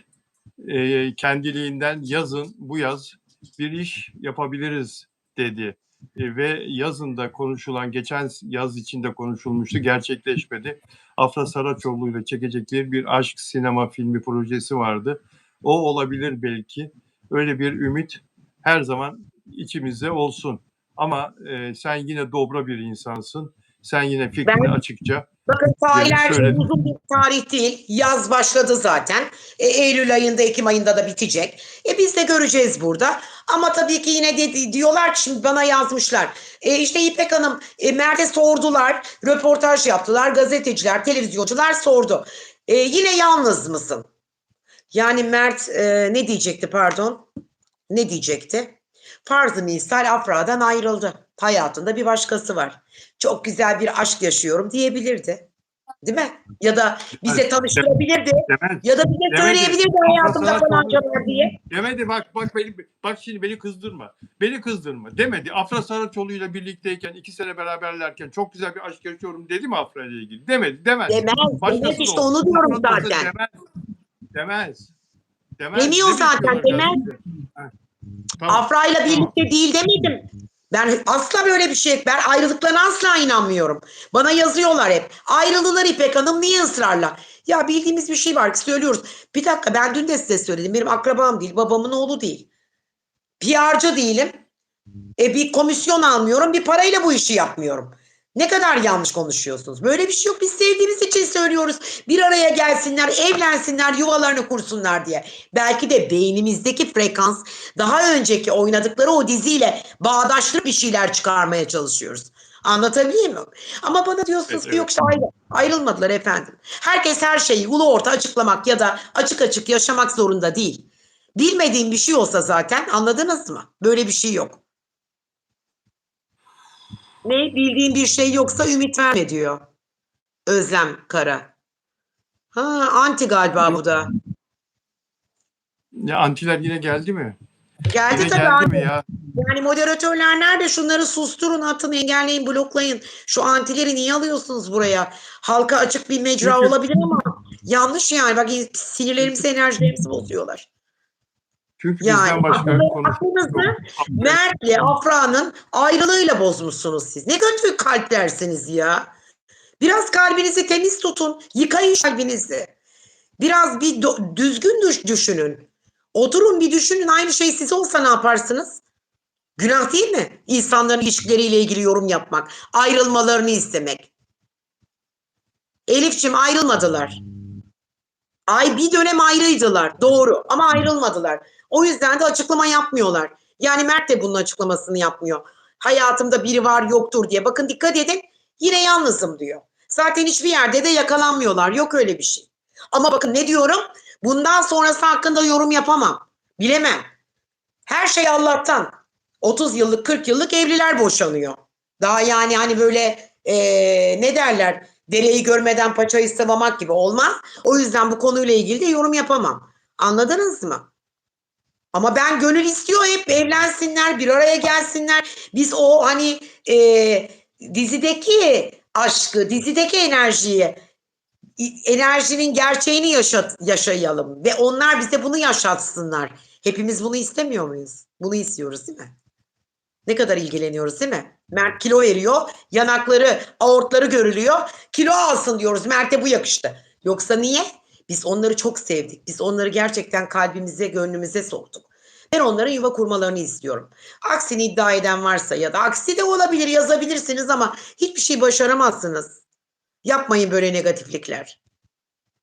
kendiliğinden yazın bu yaz bir iş yapabiliriz dedi. Ve yazında konuşulan, geçen yaz içinde konuşulmuştu, gerçekleşmedi. Afra Saraçoğlu ile çekecekleri bir aşk sinema filmi projesi vardı. O olabilir belki. Öyle bir ümit her zaman içimizde olsun. Ama sen yine dobra bir insansın. Sen yine fikrini Ben açıkça Bakın fikirlerini tarihler söyledin. uzun bir tarih değil. Yaz başladı zaten. Eylül ayında, Ekim ayında da bitecek. Biz de göreceğiz burada. Ama tabii ki yine de diyorlar ki şimdi bana yazmışlar. İşte İpek Hanım Mert'e sordular. Röportaj yaptılar. Gazeteciler, televizyoncular sordu. Yine yalnız mısın? Yani Mert ne diyecekti pardon? Ne diyecekti? Farz-ı misal Afra'dan ayrıldı. Hayatında bir başkası var. Çok güzel bir aşk yaşıyorum diyebilirdi. Değil mi? Ya da bize tanıştırabilirdi. Demez. Ya da bize Demedi. söyleyebilirdi Afra hayatımda falanca Saraçoğlu var diye. demedi. Bak şimdi beni kızdırma. Beni kızdırma. Demedi. Afra Saraçoğlu ile birlikteyken 2 sene beraberlerken çok güzel bir aşk yaşıyorum dedi mi Afra ile ilgili? Demedi. Demez. Demez. Demez Başkası da işte olsun. onu diyorum Afra da olsa zaten. demez. Demez. Demez. Demiyor Ne zaten. bekliyorlar Demez. gazeteciler? Ha, tamam. Afra'yla Tamam. birlikte değil demedim. Ben asla böyle bir şey, ben ayrılıklarına asla inanmıyorum. Bana yazıyorlar hep. Ayrıldılar İpek Hanım niye ısrarla? Ya bildiğimiz bir şey var ki söylüyoruz. Bir dakika ben dün de size söyledim. Benim akrabam değil, babamın oğlu değil. PR'cı değilim. Bir komisyon almıyorum, bir parayla bu işi yapmıyorum. Ne kadar yanlış konuşuyorsunuz. Böyle bir şey yok. Biz sevdiğimiz için söylüyoruz. Bir araya gelsinler, evlensinler, yuvalarını kursunlar diye. Belki de beynimizdeki frekans daha önceki oynadıkları o diziyle bağdaşlı bir şeyler çıkarmaya çalışıyoruz. Anlatabiliyor muyum? Ama bana diyorsunuz ki yok işte ayrılmadılar efendim. Herkes her şeyi ulu orta açıklamak ya da açık açık yaşamak zorunda değil. Bilmediğim bir şey olsa zaten anladınız mı? Böyle bir şey yok. Ne bildiğin bir şey yoksa ümit verme diyor Özlem Kara. Ha anti galiba bu da. Ya antiler yine geldi mi? Geldi Yine tabii geldi abi. mi ya? Yani moderatörler nerede? Şunları susturun, atın, engelleyin, bloklayın. Şu antileri niye alıyorsunuz buraya? Halka açık bir mecra Çünkü olabilir ama yanlış yani. Bak sinirlerimizi, enerjilerimizi bozuyorlar. Çünkü Yani bizden başka konuşan yok. aklınızı Mert'le Afra'nın ayrılığıyla bozmuşsunuz siz. Ne kötü kalplersiniz ya. Biraz kalbinizi temiz tutun. Yıkayın kalbinizi. Biraz bir düzgün düşünün. Oturun bir düşünün. Aynı şey size olsa ne yaparsınız? Günah değil mi? İnsanların ilişkileriyle ilgili yorum yapmak. Ayrılmalarını istemek. Elifçim ayrılmadılar. Ay bir dönem ayrıydılar. Doğru ama ayrılmadılar. O yüzden de açıklama yapmıyorlar. Yani Mert de bunun açıklamasını yapmıyor. Hayatımda biri var yoktur diye. Bakın dikkat edin yine yalnızım diyor. Zaten hiçbir yerde de yakalanmıyorlar. Yok öyle bir şey. Ama bakın ne diyorum? Bundan sonrası hakkında yorum yapamam. Bilemem. Her şey Allah'tan. 30 yıllık 40 yıllık evliler boşanıyor. Daha yani hani böyle ne derler dereyi görmeden paçayı sıvamak gibi olmaz. O yüzden bu konuyla ilgili de yorum yapamam. Anladınız mı? Ama ben gönül istiyor hep evlensinler, bir araya gelsinler. Biz o hani dizideki aşkı, dizideki enerjinin gerçeğini yaşayalım ve onlar bize bunu yaşatsınlar. Hepimiz bunu istemiyor muyuz? Bunu istiyoruz değil mi? Ne kadar ilgileniyoruz değil mi? Mert kilo veriyor, yanakları, aortları görülüyor. Kilo alsın diyoruz. Mert'e bu yakıştı. Yoksa niye? Biz onları çok sevdik. Biz onları gerçekten kalbimize, gönlümüze soktuk. Ben onların yuva kurmalarını istiyorum. Aksini iddia eden varsa ya da aksi de olabilir yazabilirsiniz ama hiçbir şey başaramazsınız. Yapmayın böyle negatiflikler.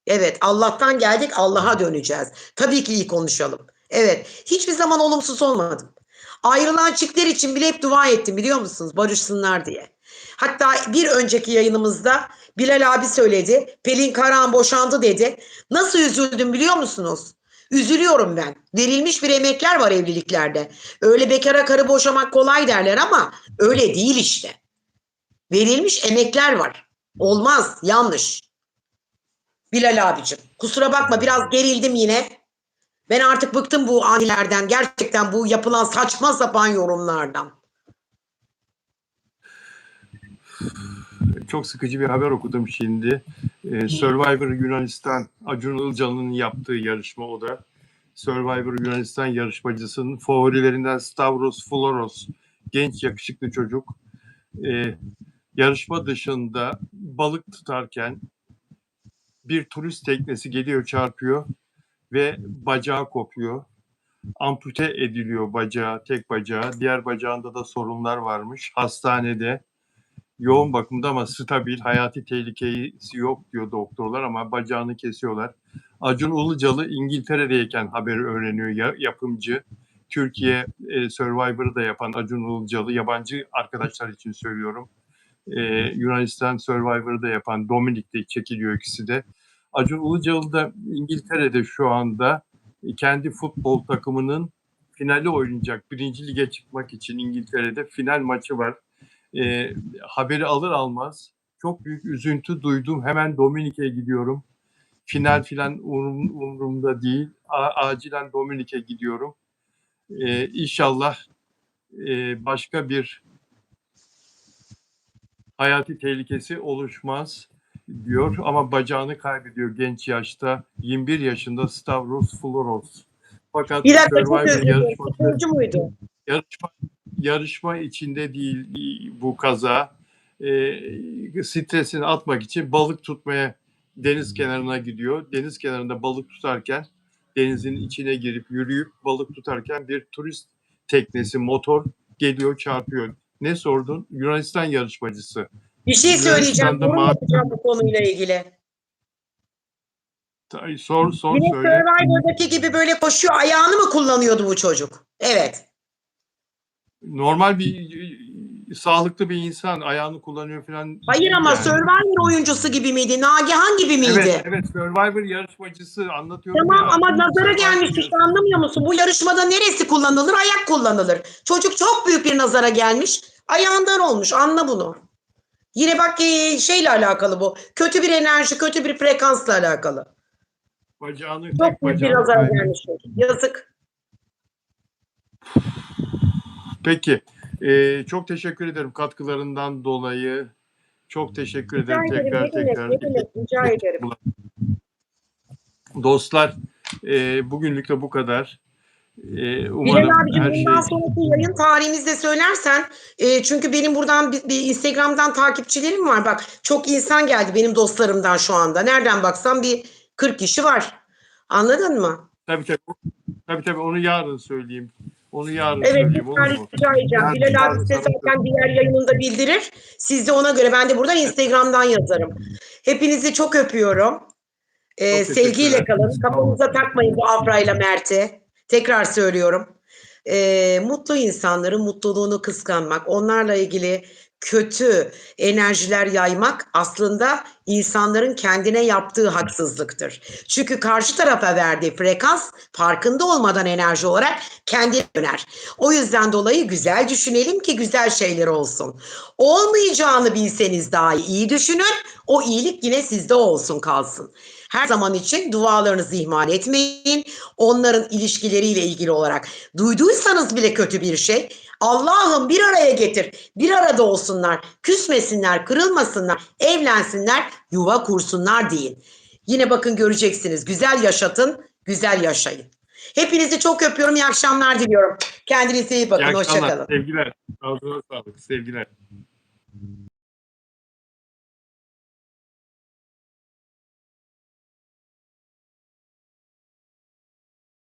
Evet, Allah'tan geldik, Allah'a döneceğiz. Tabii ki iyi konuşalım. Evet, hiçbir zaman olumsuz olmadım. Ayrılan çiftler için bile hep dua ettim biliyor musunuz? Barışsınlar diye. Hatta bir önceki yayınımızda Bilal abi söyledi. Pelin Karahan boşandı dedi. Nasıl üzüldüm biliyor musunuz? Üzülüyorum ben. Verilmiş bir emekler var evliliklerde. Öyle bekara karı boşamak kolay derler ama öyle değil işte. Verilmiş emekler var. Olmaz, yanlış. Bilal abicim. Kusura bakma biraz gerildim yine. Ben artık bıktım bu anilerden. Gerçekten bu yapılan saçma sapan yorumlardan. Çok sıkıcı bir haber okudum şimdi. Survivor Yunanistan, Acun Ilıcalı'nın yaptığı yarışma o da. Survivor Yunanistan yarışmacısının favorilerinden Stavros Floros, genç yakışıklı çocuk. Yarışma dışında balık tutarken bir turist teknesi geliyor çarpıyor ve bacağı kopuyor. Ampute ediliyor bacağı, tek bacağı. Diğer bacağında da sorunlar varmış. Hastanede yoğun bakımda ama stabil, hayati tehlikesi yok diyor doktorlar ama bacağını kesiyorlar. Acun Ilıcalı İngiltere'deyken haberi öğreniyor yapımcı. Türkiye Survivor'ı da yapan Acun Ilıcalı, yabancı arkadaşlar için söylüyorum. Yunanistan Survivor'ı da yapan Dominik'te çekiliyor ikisi de. Acun Ilıcalı da İngiltere'de şu anda kendi futbol takımının finali oynayacak. Birinci lige çıkmak için İngiltere'de final maçı var. Haberi alır almaz çok büyük üzüntü duydum. Hemen Dominik'e gidiyorum. Final filan umurumda değil. Acilen Dominik'e gidiyorum. İnşallah başka bir hayati tehlikesi oluşmaz diyor ama bacağını kaybediyor genç yaşta. 21 yaşında Stavros Floros. Fakat Bir dakika çok Survivor özür dilerim. Futbolcu muydu? yarışma içinde değil bu kaza. Stresini atmak için balık tutmaya deniz kenarına gidiyor. Deniz kenarında balık tutarken denizin içine girip yürüyüp balık tutarken bir turist teknesi motor geliyor çarpıyor. Ne sordun? Yunanistan yarışmacısı. Bir şey söyleyeceğim. Yunanistan'da Yorum yapacağım bu konuyla ilgili. sor Yine söyle. Survivor'daki gibi böyle koşuyor. Ayağını mı kullanıyordu bu çocuk? Evet. Normal bir sağlıklı bir insan ayağını kullanıyor falan Hayır değil ama yani. Survivor oyuncusu gibi miydi? Nagihan gibi miydi? Evet Survivor yarışmacısı anlatıyorum Tamam ya. ama nazara Survivor gelmiş işte anlamıyor musun? Bu yarışmada neresi kullanılır? Ayak kullanılır. Çocuk çok büyük bir nazara gelmiş. Ayağından olmuş. Anla bunu. Yine bak şeyle alakalı bu. Kötü bir enerji, kötü bir frekansla alakalı. tek Çok büyük bir bacağını nazara kaybediyor. gelmiş çocuk. Yazık. Peki. Çok teşekkür ederim katkılarından dolayı. Çok teşekkür Rica ederim ederim. tekrar Ne demek, tekrar. ne demek. Rica ederim. Dostlar bugünlük de bu kadar. Bilal Umarım abicim her bundan şey sonraki yayın tarihimizi de söylersen çünkü benim buradan bir Instagram'dan takipçilerim var. Bak çok insan geldi benim dostlarımdan şu anda. Nereden baksan bir 40 kişi var. Anladın mı? tabii tabii tabii onu yarın söyleyeyim. Onu yarın Evet söyleyeyim olur lütfen mu? rica edeceğim. Bilal abi Yarın size sana zaten diğer yayınında bildirir. Siz de ona göre ben de buradan Instagram'dan yazarım. Hepinizi çok öpüyorum. çok Sevgiyle teşekkürler. kalın. Sağ olun. Kafanıza takmayın bu Afra ile Mert'i. Tekrar söylüyorum. Mutlu insanların mutluluğunu kıskanmak, onlarla ilgili kötü enerjiler yaymak aslında insanların kendine yaptığı haksızlıktır. Çünkü karşı tarafa verdiği frekans farkında olmadan enerji olarak kendine döner. O yüzden dolayı güzel düşünelim ki güzel şeyler olsun. Olmayacağını bilseniz dahi iyi düşünün. O iyilik yine sizde olsun kalsın. Her zaman için dualarınızı ihmal etmeyin. Onların ilişkileriyle ilgili olarak duyduysanız bile kötü bir şey, Allah'ım bir araya getir. Bir arada olsunlar, küsmesinler, kırılmasınlar, evlensinler, yuva kursunlar deyin. Yine bakın göreceksiniz. Güzel yaşatın, güzel yaşayın. Hepinizi çok öpüyorum. İyi akşamlar diliyorum. Kendinize iyi İyi bakın. Hoşça akşamlar. kalın. Sevgiler. Ağzına sağlık. Sevgiler.